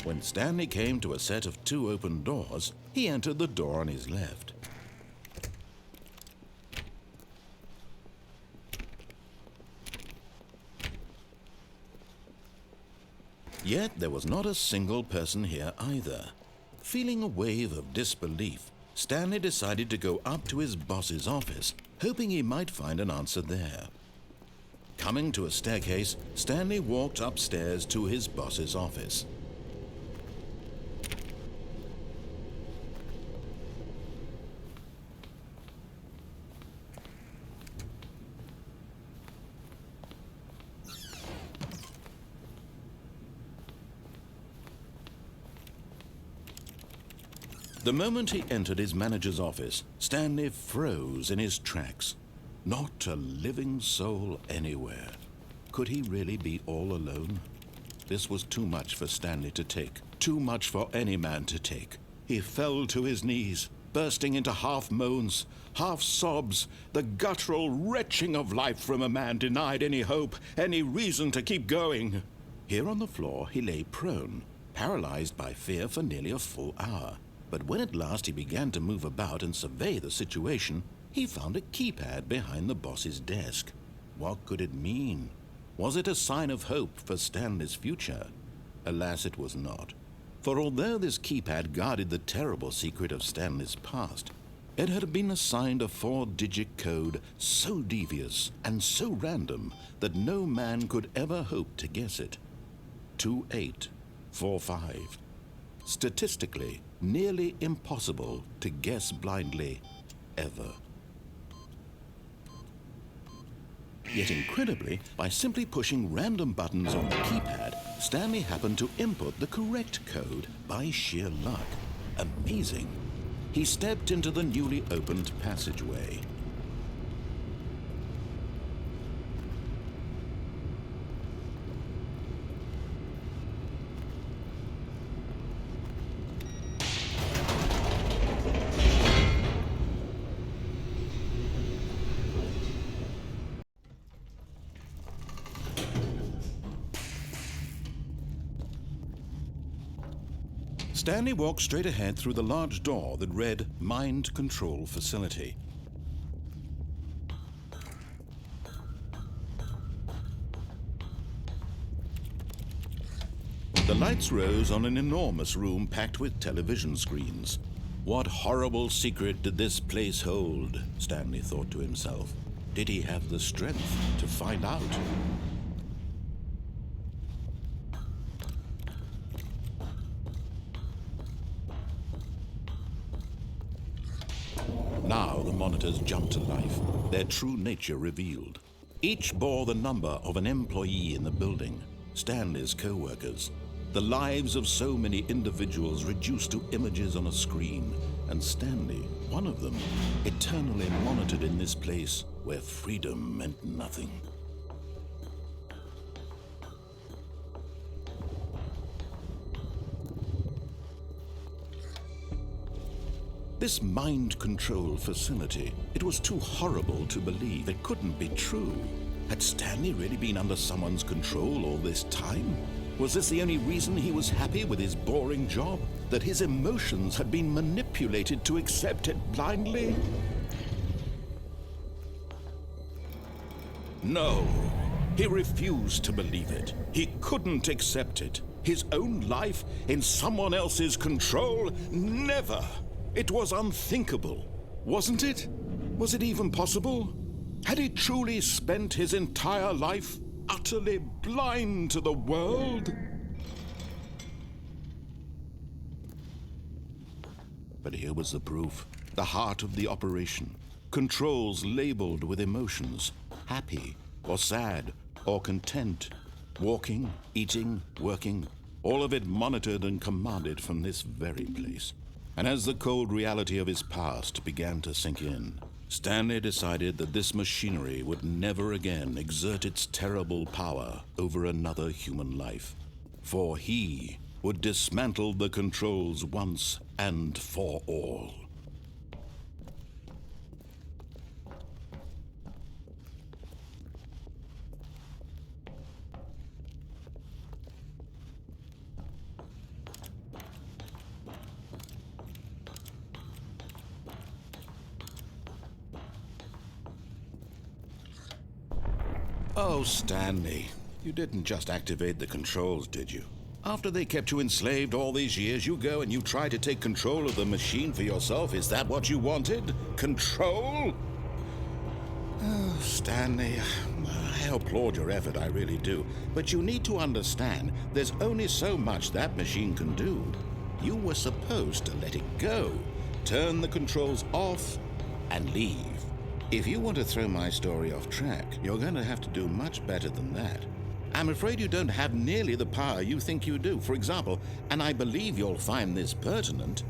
When Stanley came to a set of 2 open doors, he entered the door on his left. Yet there was not a single person here either. Feeling a wave of disbelief, Stanley decided to go up to his boss's office, hoping he might find an answer there. Coming to a staircase, Stanley walked upstairs to his boss's office. The moment he entered his manager's office, Stanley froze in his tracks. Not a living soul anywhere. Could he really be all alone? This was too much for Stanley to take. Too much for any man to take. He fell to his knees, bursting into half moans, half sobs, the guttural retching of life from a man denied any hope, any reason to keep going. Here on the floor he lay prone, paralyzed by fear for nearly a full hour. But when at last he began to move about and survey the situation, he found a keypad behind the boss's desk. What could it mean? Was it a sign of hope for Stanley's future? Alas, it was not. For although this keypad guarded the terrible secret of Stanley's past, it had been assigned a 4-digit code so devious and so random that no man could ever hope to guess it. 2845. Statistically, nearly impossible to guess blindly, ever. Yet incredibly, by simply pushing random buttons on the keypad, Stanley happened to input the correct code by sheer luck. Amazing. He stepped into the newly opened passageway. Stanley walked straight ahead through the large door that read Mind Control Facility. The lights rose on an enormous room packed with television screens. What horrible secret did this place hold? Stanley thought to himself. Did he have the strength to find out? Now the monitors jumped to life, their true nature revealed. Each bore the number of an employee in the building, Stanley's co-workers. The lives of so many individuals reduced to images on a screen, and Stanley, one of them, eternally monitored in this place where freedom meant nothing. This mind control facility, it was too horrible to believe. It couldn't be true. Had Stanley really been under someone's control all this time? Was this the only reason he was happy with his boring job? That his emotions had been manipulated to accept it blindly? No, he refused to believe it. He couldn't accept it. His own life in someone else's control? Never! It was unthinkable, wasn't it? Was it even possible? Had he truly spent his entire life utterly blind to the world? But here was the proof. The heart of the operation. Controls labeled with emotions. Happy, or sad, or content. Walking, eating, working. All of it monitored and commanded from this very place. And as the cold reality of his past began to sink in, Stanley decided that this machinery would never again exert its terrible power over another human life. For he would dismantle the controls once and for all. Oh, Stanley, you didn't just activate the controls, did you? After they kept you enslaved all these years, you go and you try to take control of the machine for yourself. Is that what you wanted? Control? Oh, Stanley, I applaud your effort, I really do. But you need to understand, there's only so much that machine can do. You were supposed to let it go, turn the controls off, and leave. If you want to throw my story off track, you're going to have to do much better than that. I'm afraid you don't have nearly the power you think you do. For example, and I believe you'll find this pertinent,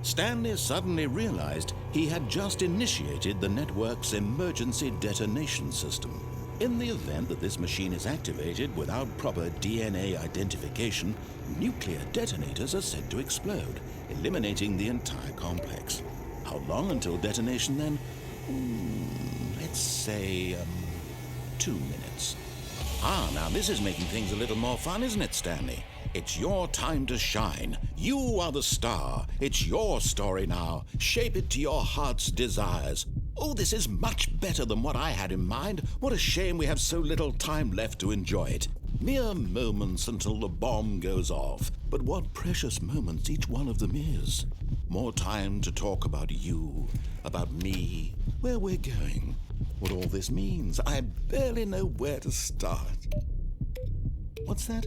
Stanley suddenly realized he had just initiated the network's emergency detonation system. In the event that this machine is activated without proper DNA identification, nuclear detonators are said to explode, eliminating the entire complex. How long until detonation then? Let's say, 2 minutes. Now this is making things a little more fun, isn't it, Stanley? It's your time to shine. You are the star. It's your story now. Shape it to your heart's desires. Oh, this is much better than what I had in mind. What a shame we have so little time left to enjoy it. Mere moments until the bomb goes off. But what precious moments each one of them is. More time to talk about you, about me, where we're going, what all this means. I barely know where to start. What's that?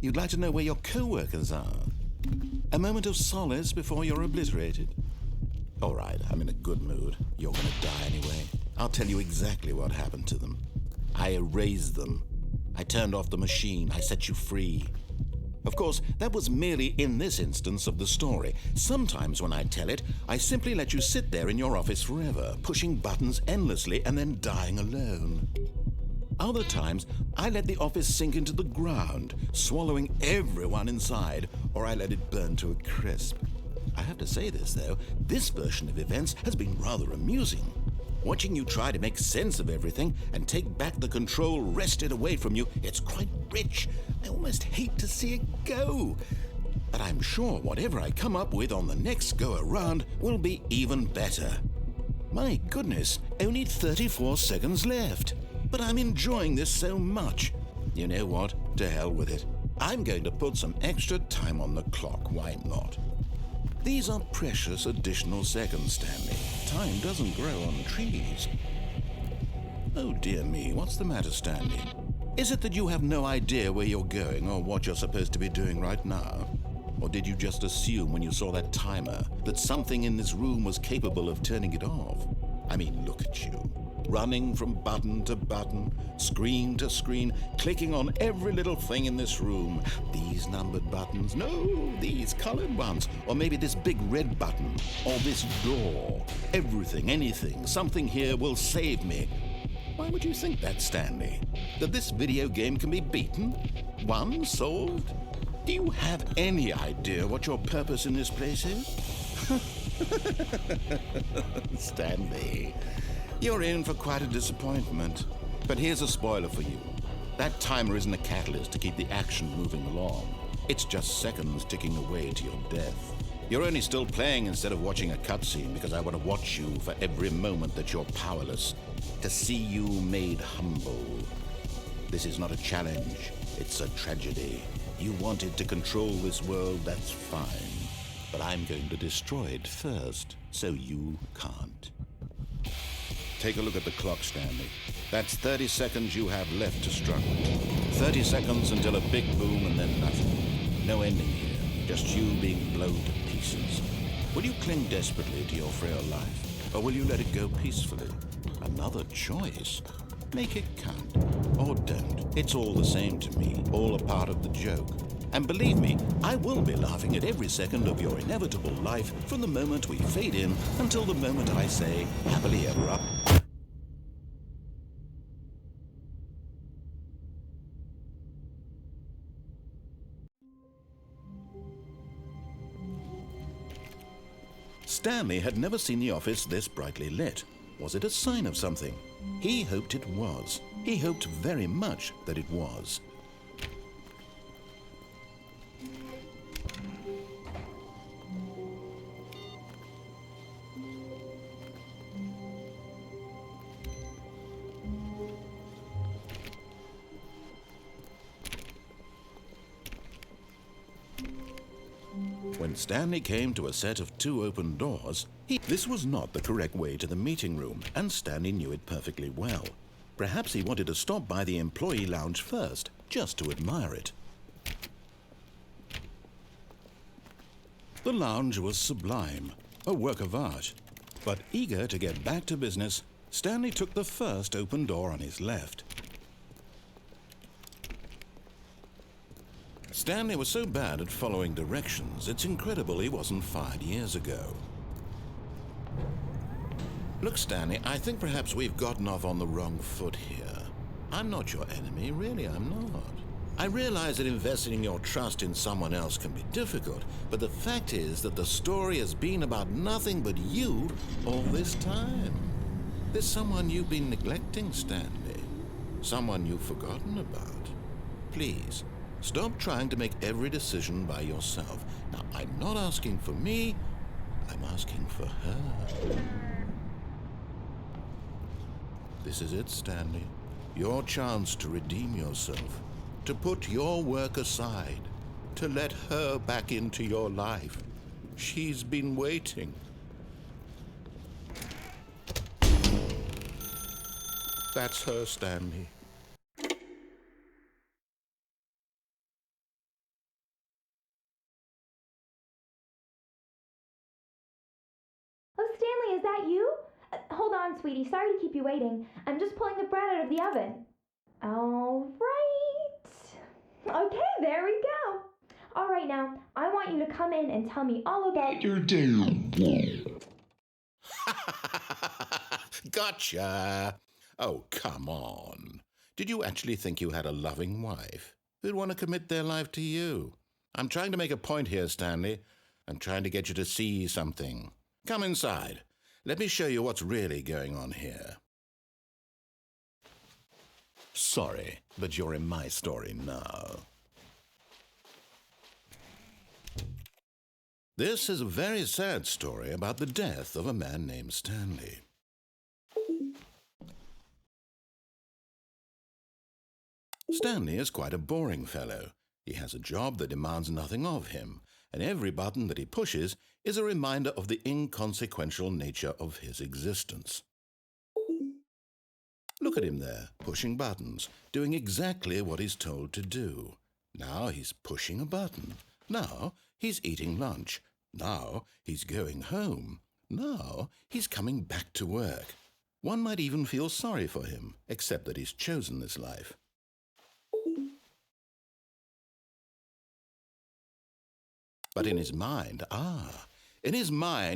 You'd like to know where your co-workers are? A moment of solace before you're obliterated? All right, I'm in a good mood. You're gonna die anyway. I'll tell you exactly what happened to them. I erased them. I turned off the machine. I set you free. Of course, that was merely in this instance of the story. Sometimes when I tell it, I simply let you sit there in your office forever, pushing buttons endlessly and then dying alone. Other times, I let the office sink into the ground, swallowing everyone inside, or I let it burn to a crisp. I have to say this, though, this version of events has been rather amusing. Watching you try to make sense of everything and take back the control wrested away from you, it's quite rich. I almost hate to see it go. But I'm sure whatever I come up with on the next go-around will be even better. My goodness, only 34 seconds left. But I'm enjoying this so much. You know what? To hell with it. I'm going to put some extra time on the clock, why not? These are precious additional seconds, Stanley. Time doesn't grow on trees. Oh dear me, what's the matter, Stanley? Is it that you have no idea where you're going or what you're supposed to be doing right now? Or did you just assume when you saw that timer that something in this room was capable of turning it off? I mean, look at you. running from button to button, screen to screen, clicking on every little thing in this room. These numbered buttons, no, these colored ones, or maybe this big red button, or this door. Everything, anything, something here will save me. Why would you think that, Stanley? That this video game can be beaten? Won? Solved? Do you have any idea what your purpose in this place is? Stanley, you're in for quite a disappointment. But here's a spoiler for you. That timer isn't a catalyst to keep the action moving along. It's just seconds ticking away to your death. You're only still playing instead of watching a cutscene because I want to watch you for every moment that you're powerless, to see you made humble. This is not a challenge, it's a tragedy. You wanted to control this world, that's fine. But I'm going to destroy it first, so you can't. Take a look at the clock, Stanley. That's 30 seconds you have left to struggle. 30 seconds until a big boom and then nothing. No ending here, just you being blown to pieces. Will you cling desperately to your frail life, or will you let it go peacefully? Another choice. Make it count, or don't. It's all the same to me, all a part of the joke. And believe me, I will be laughing at every second of your inevitable life from the moment we fade in until the moment I say, happily ever after. Stanley had never seen the office this brightly lit. Was it a sign of something? He hoped it was. He hoped very much that it was. When Stanley came to a set of 2 open doors, this was not the correct way to the meeting room, and Stanley knew it perfectly well. Perhaps he wanted to stop by the employee lounge first, just to admire it. The lounge was sublime, a work of art. But eager to get back to business, Stanley took the first open door on his left. Stanley was so bad at following directions, it's incredible he wasn't fired years ago. Look, Stanley, I think perhaps we've gotten off on the wrong foot here. I'm not your enemy, really, I'm not. I realize that investing your trust in someone else can be difficult, but the fact is that the story has been about nothing but you all this time. There's someone you've been neglecting, Stanley. Someone you've forgotten about. Please, stop trying to make every decision by yourself. Now, I'm not asking for me, I'm asking for her. This is it, Stanley. Your chance to redeem yourself, to put your work aside, to let her back into your life. She's been waiting. That's her, Stanley. Oh, Stanley, is that you? Hold on, sweetie. Sorry to keep you waiting. I'm just pulling the bread out of the oven. All right. Okay, there we go. All right, now, I want you to come in and tell me all about your day. Gotcha. Oh, come on. Did you actually think you had a loving wife who'd want to commit their life to you? I'm trying to make a point here, Stanley. I'm trying to get you to see something. Come inside. Let me show you what's really going on here. Sorry, but you're in my story now. This is a very sad story about the death of a man named Stanley. Stanley is quite a boring fellow. He has a job that demands nothing of him, and every button that he pushes is a reminder of the inconsequential nature of his existence. Look at him there, pushing buttons, doing exactly what he's told to do. Now he's pushing a button. Now he's eating lunch. Now he's going home. Now he's coming back to work. One might even feel sorry for him, except that he's chosen this life. But in his mind,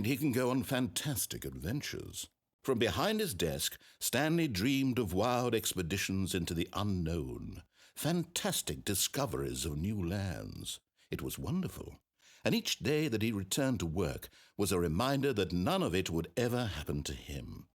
he can go on fantastic adventures. From behind his desk, Stanley dreamed of wild expeditions into the unknown, fantastic discoveries of new lands. It was wonderful, and each day that he returned to work was a reminder that none of it would ever happen to him.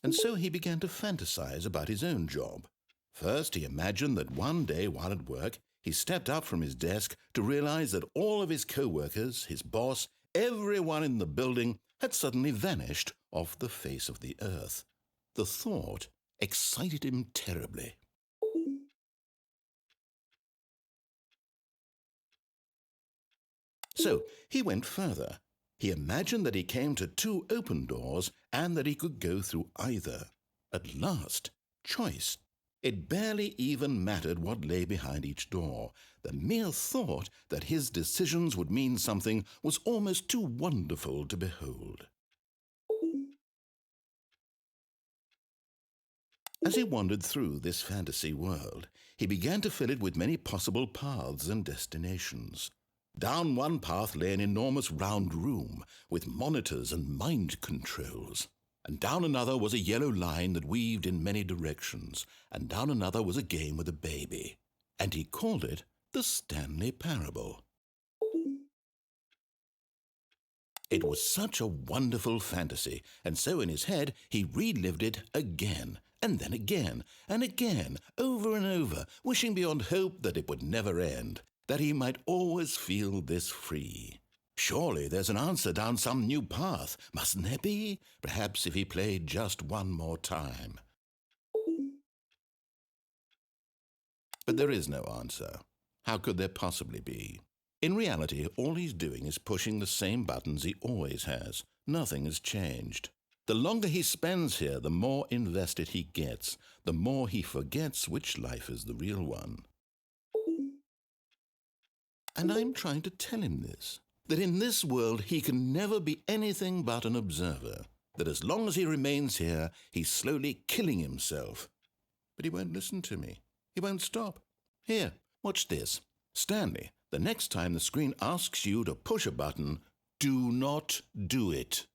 And so he began to fantasize about his own job. First, he imagined that one day while at work, he stepped up from his desk to realize that all of his co-workers, his boss, everyone in the building had suddenly vanished off the face of the earth. The thought excited him terribly. So he went further. He imagined that he came to 2 open doors and that he could go through either. At last, choice. It barely even mattered what lay behind each door. The mere thought that his decisions would mean something was almost too wonderful to behold. As he wandered through this fantasy world, he began to fill it with many possible paths and destinations. Down one path lay an enormous round room with monitors and mind controls. And down another was a yellow line that weaved in many directions, and down another was a game with a baby. And he called it the Stanley Parable. It was such a wonderful fantasy, and so in his head he relived it again, and then again, and again, over and over, wishing beyond hope that it would never end, that he might always feel this free. Surely there's an answer down some new path, mustn't there be? Perhaps if he played just one more time. But there is no answer. How could there possibly be? In reality, all he's doing is pushing the same buttons he always has. Nothing has changed. The longer he spends here, the more invested he gets, the more he forgets which life is the real one. And I'm trying to tell him this, that in this world he can never be anything but an observer, that as long as he remains here, he's slowly killing himself. But he won't listen to me. He won't stop. Here, watch this. Stanley, the next time the screen asks you to push a button, do not do it.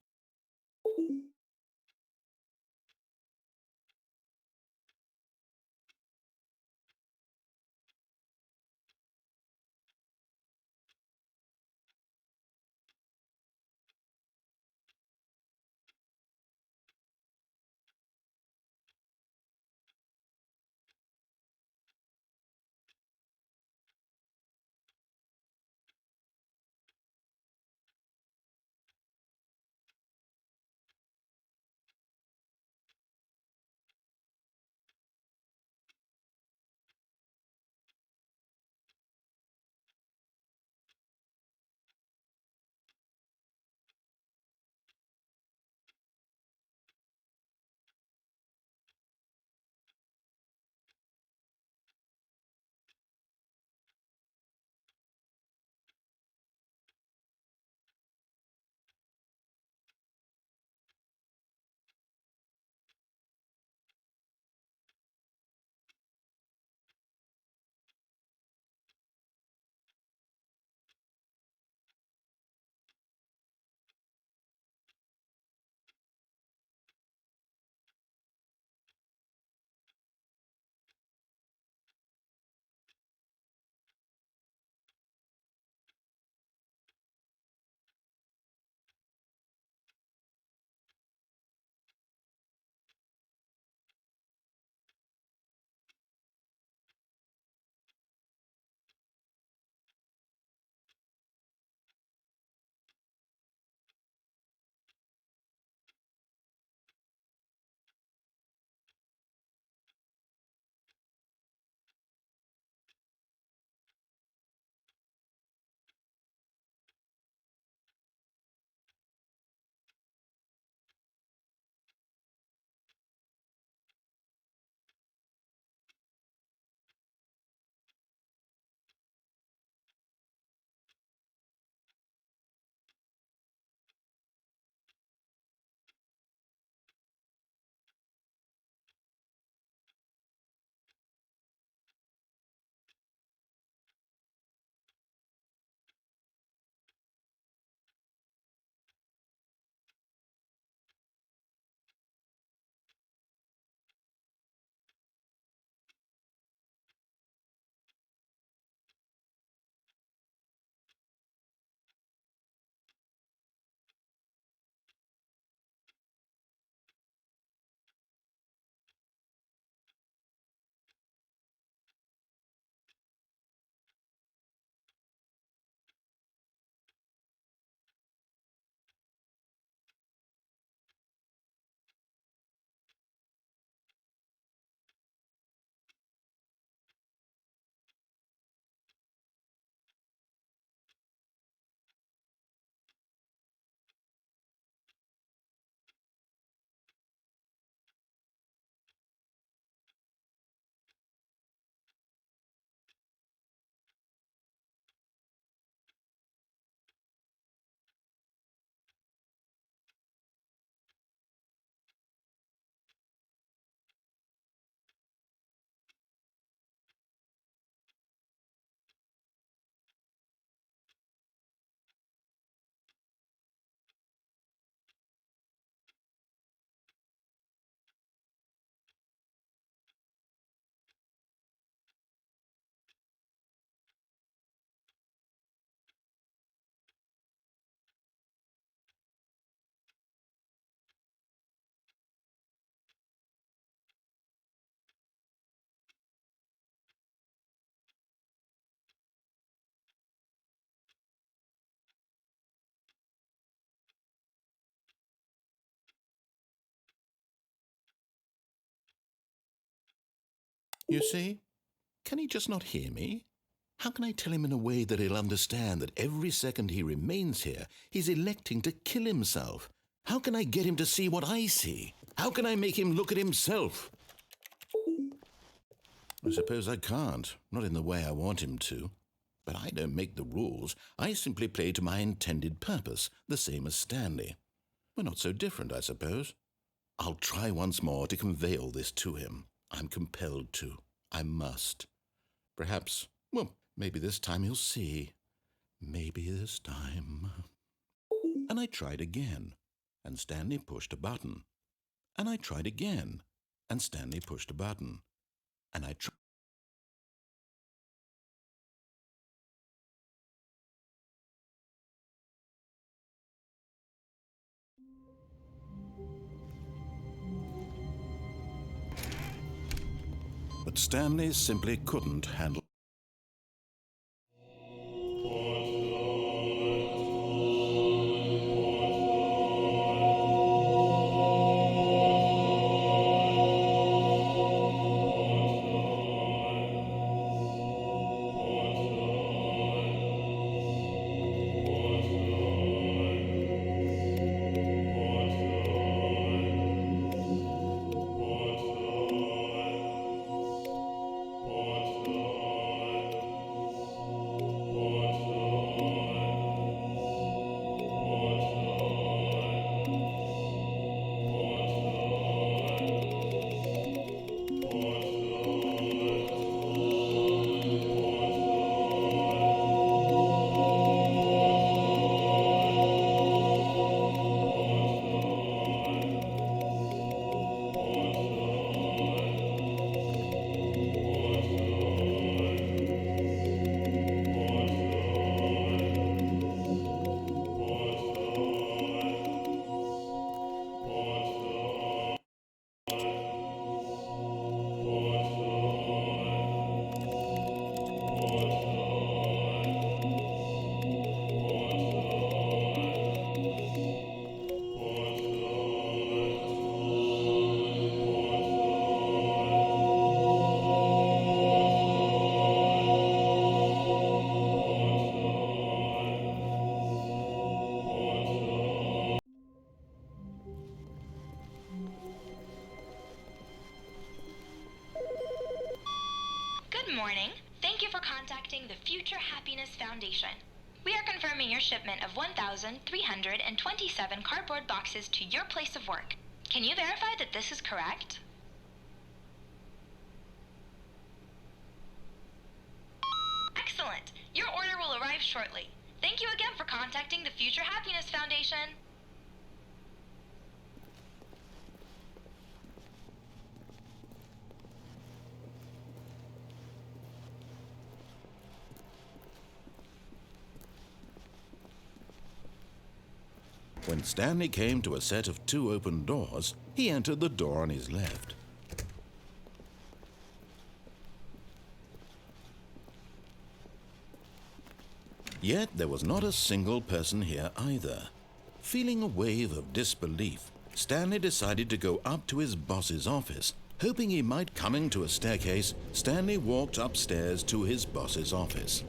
You see? Can he just not hear me? How can I tell him in a way that he'll understand that every second he remains here, he's electing to kill himself? How can I get him to see what I see? How can I make him look at himself? I suppose I can't, not in the way I want him to. But I don't make the rules. I simply play to my intended purpose, the same as Stanley. We're not so different, I suppose. I'll try once more to convey all this to him. I'm compelled to. I must. Perhaps, well, maybe this time he'll see. Maybe this time. And I tried again, and Stanley pushed a button. And I tried again, and Stanley pushed a button. And I tried. But Stanley simply couldn't handle. Good morning. Thank you for contacting the Future Happiness Foundation. We are confirming your shipment of 1,327 cardboard boxes to your place of work. Can you verify that this is correct? Excellent. Your order will arrive shortly. Thank you again for contacting the Future Happiness Foundation. When Stanley came to a set of 2 open doors, he entered the door on his left. Yet there was not a single person here either. Feeling a wave of disbelief, Stanley decided to go up to his boss's office. Hoping he might coming to a staircase, Stanley walked upstairs to his boss's office.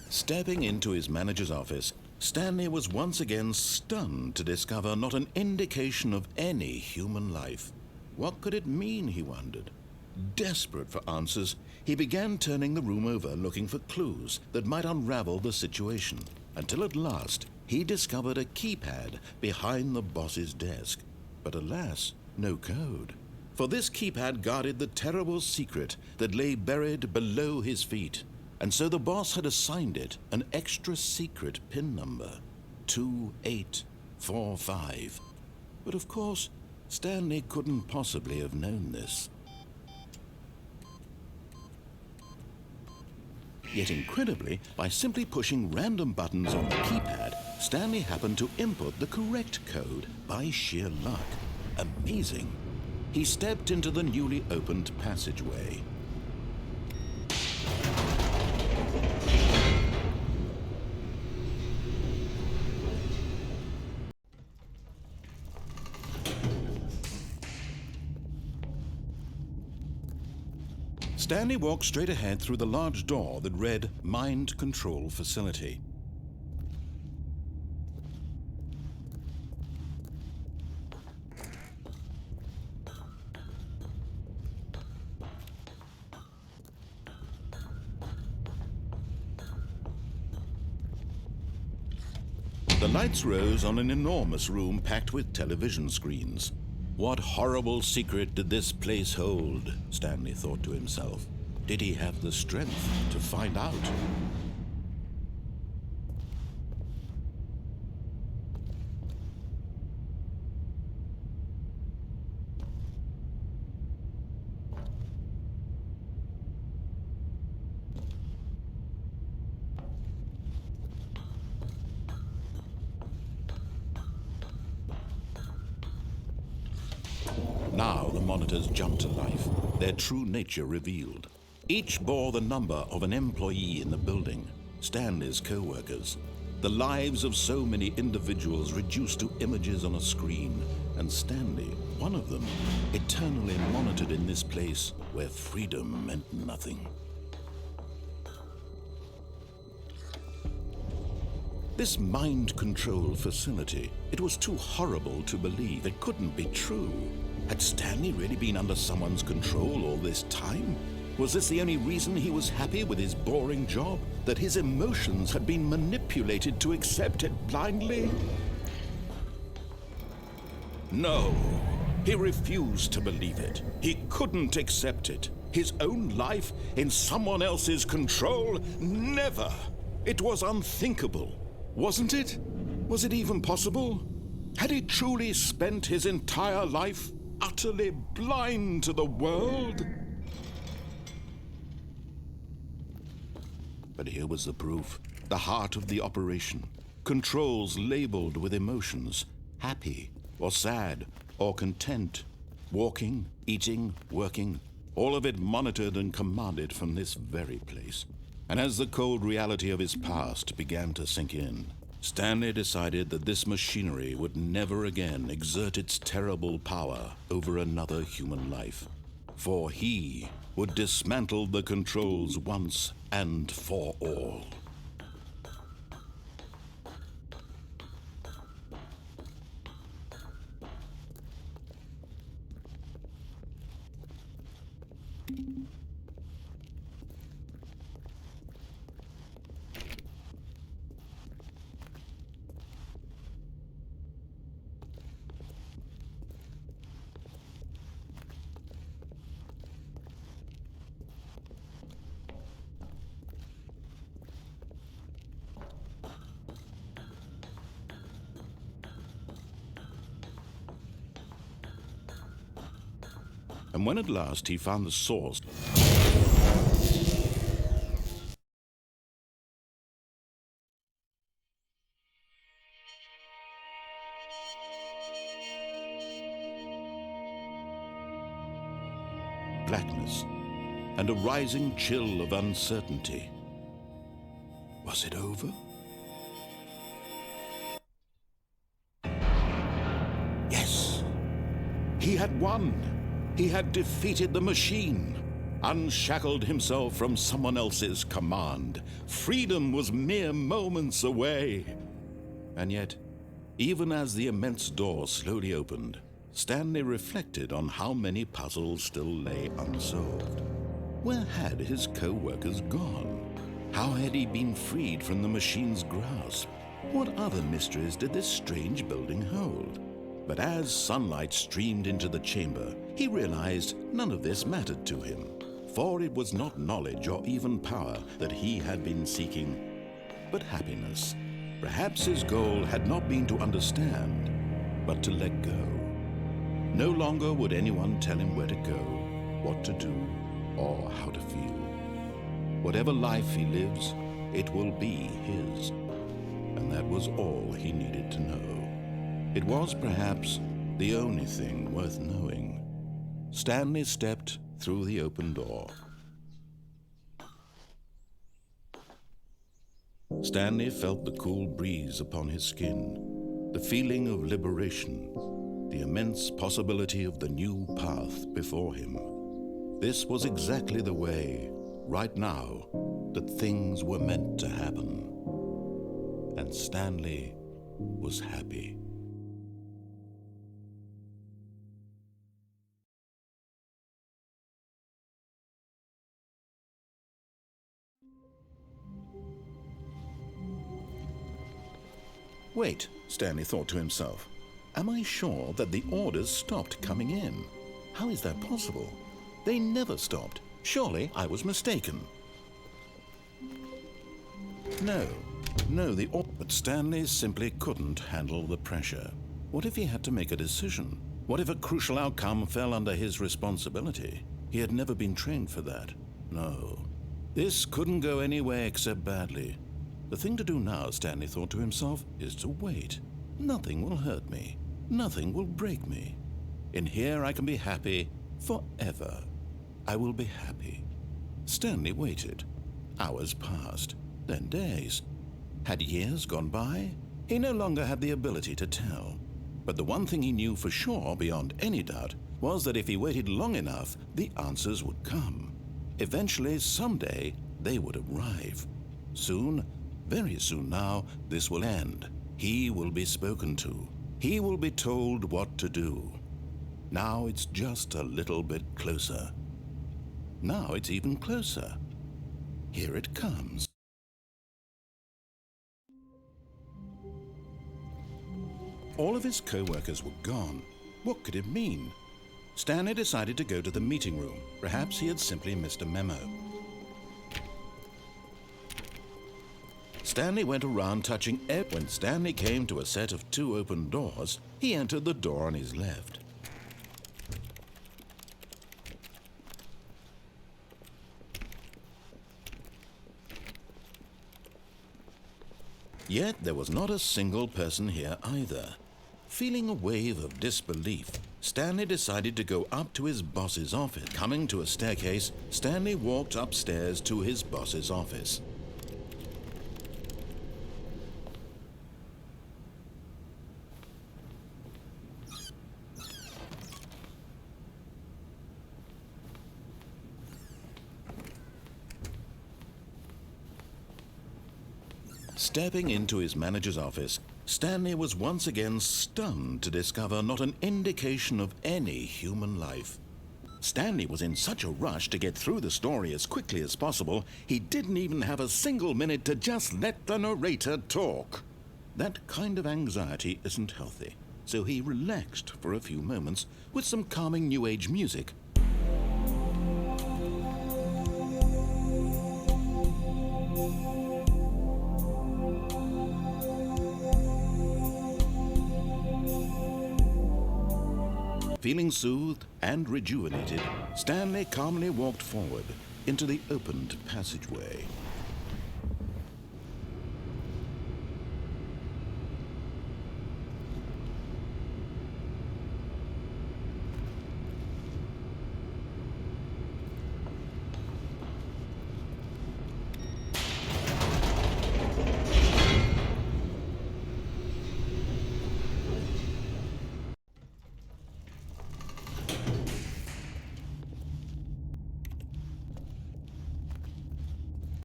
Stepping into his manager's office, Stanley was once again stunned to discover not an indication of any human life. What could it mean, he wondered. Desperate for answers, he began turning the room over looking for clues that might unravel the situation, until at last he discovered a keypad behind the boss's desk. But alas, no code. For this keypad guarded the terrible secret that lay buried below his feet. And so the boss had assigned it an extra secret PIN number, 2845. But of course, Stanley couldn't possibly have known this. Yet incredibly, by simply pushing random buttons on the keypad, Stanley happened to input the correct code by sheer luck. Amazing. He stepped into the newly opened passageway. Stanley walked straight ahead through the large door that read Mind Control Facility. The lights rose on an enormous room packed with television screens. What horrible secret did this place hold? Stanley thought to himself. Did he have the strength to find out? Now the monitors jumped to life, their true nature revealed. Each bore the number of an employee in the building, Stanley's co-workers. The lives of so many individuals reduced to images on a screen, and Stanley, one of them, eternally monitored in this place where freedom meant nothing. This mind control facility, it was too horrible to believe. It couldn't be true. Had Stanley really been under someone's control all this time? Was this the only reason he was happy with his boring job? That his emotions had been manipulated to accept it blindly? No, he refused to believe it. He couldn't accept it. His own life in someone else's control? Never! It was unthinkable. Wasn't it? Was it even possible? Had he truly spent his entire life utterly blind to the world? But here was the proof. The heart of the operation. Controls labeled with emotions. Happy, or sad, or content. Walking, eating, working. All of it monitored and commanded from this very place. And as the cold reality of his past began to sink in, Stanley decided that this machinery would never again exert its terrible power over another human life. For he would dismantle the controls once and for all. And when at last he found the source, blackness and a rising chill of uncertainty. Was it over? Yes, he had won. He had defeated the machine, unshackled himself from someone else's command. Freedom was mere moments away. And yet, even as the immense door slowly opened, Stanley reflected on how many puzzles still lay unsolved. Where had his co-workers gone? How had he been freed from the machine's grasp? What other mysteries did this strange building hold? But as sunlight streamed into the chamber, he realized none of this mattered to him, for it was not knowledge or even power that he had been seeking, but happiness. Perhaps his goal had not been to understand, but to let go. No longer would anyone tell him where to go, what to do, or how to feel. Whatever life he lives, it will be his. And that was all he needed to know. It was perhaps the only thing worth knowing. Stanley stepped through the open door. Stanley felt the cool breeze upon his skin, the feeling of liberation, the immense possibility of the new path before him. This was exactly the way, right now, that things were meant to happen. And Stanley was happy. Wait, Stanley thought to himself. Am I sure that the orders stopped coming in? How is that possible? They never stopped. Surely I was mistaken. No, but Stanley simply couldn't handle the pressure. What if he had to make a decision? What if a crucial outcome fell under his responsibility? He had never been trained for that. No, this couldn't go any way except badly. The thing to do now, Stanley thought to himself, is to wait. Nothing will hurt me. Nothing will break me. In here I can be happy forever. I will be happy. Stanley waited. Hours passed, then days. Had years gone by? He no longer had the ability to tell. But the one thing he knew for sure, beyond any doubt, was that if he waited long enough, the answers would come. Eventually, someday, they would arrive. Soon, very soon now, this will end. He will be spoken to. He will be told what to do. Now it's just a little bit closer. Now it's even closer. Here it comes. All of his co-workers were gone. What could it mean? Stanley decided to go to the meeting room. Perhaps he had simply missed a memo. Stanley went around touching every. When Stanley came to a set of 2 open doors, he entered the door on his left. Yet there was not a single person here either. Feeling a wave of disbelief, Stanley decided to go up to his boss's office. Coming to a staircase, Stanley walked upstairs to his boss's office. Stepping into his manager's office, Stanley was once again stunned to discover not an indication of any human life. Stanley was in such a rush to get through the story as quickly as possible, he didn't even have a single minute to just let the narrator talk. That kind of anxiety isn't healthy, so he relaxed for a few moments with some calming New Age music. Feeling soothed and rejuvenated, Stanley calmly walked forward into the opened passageway.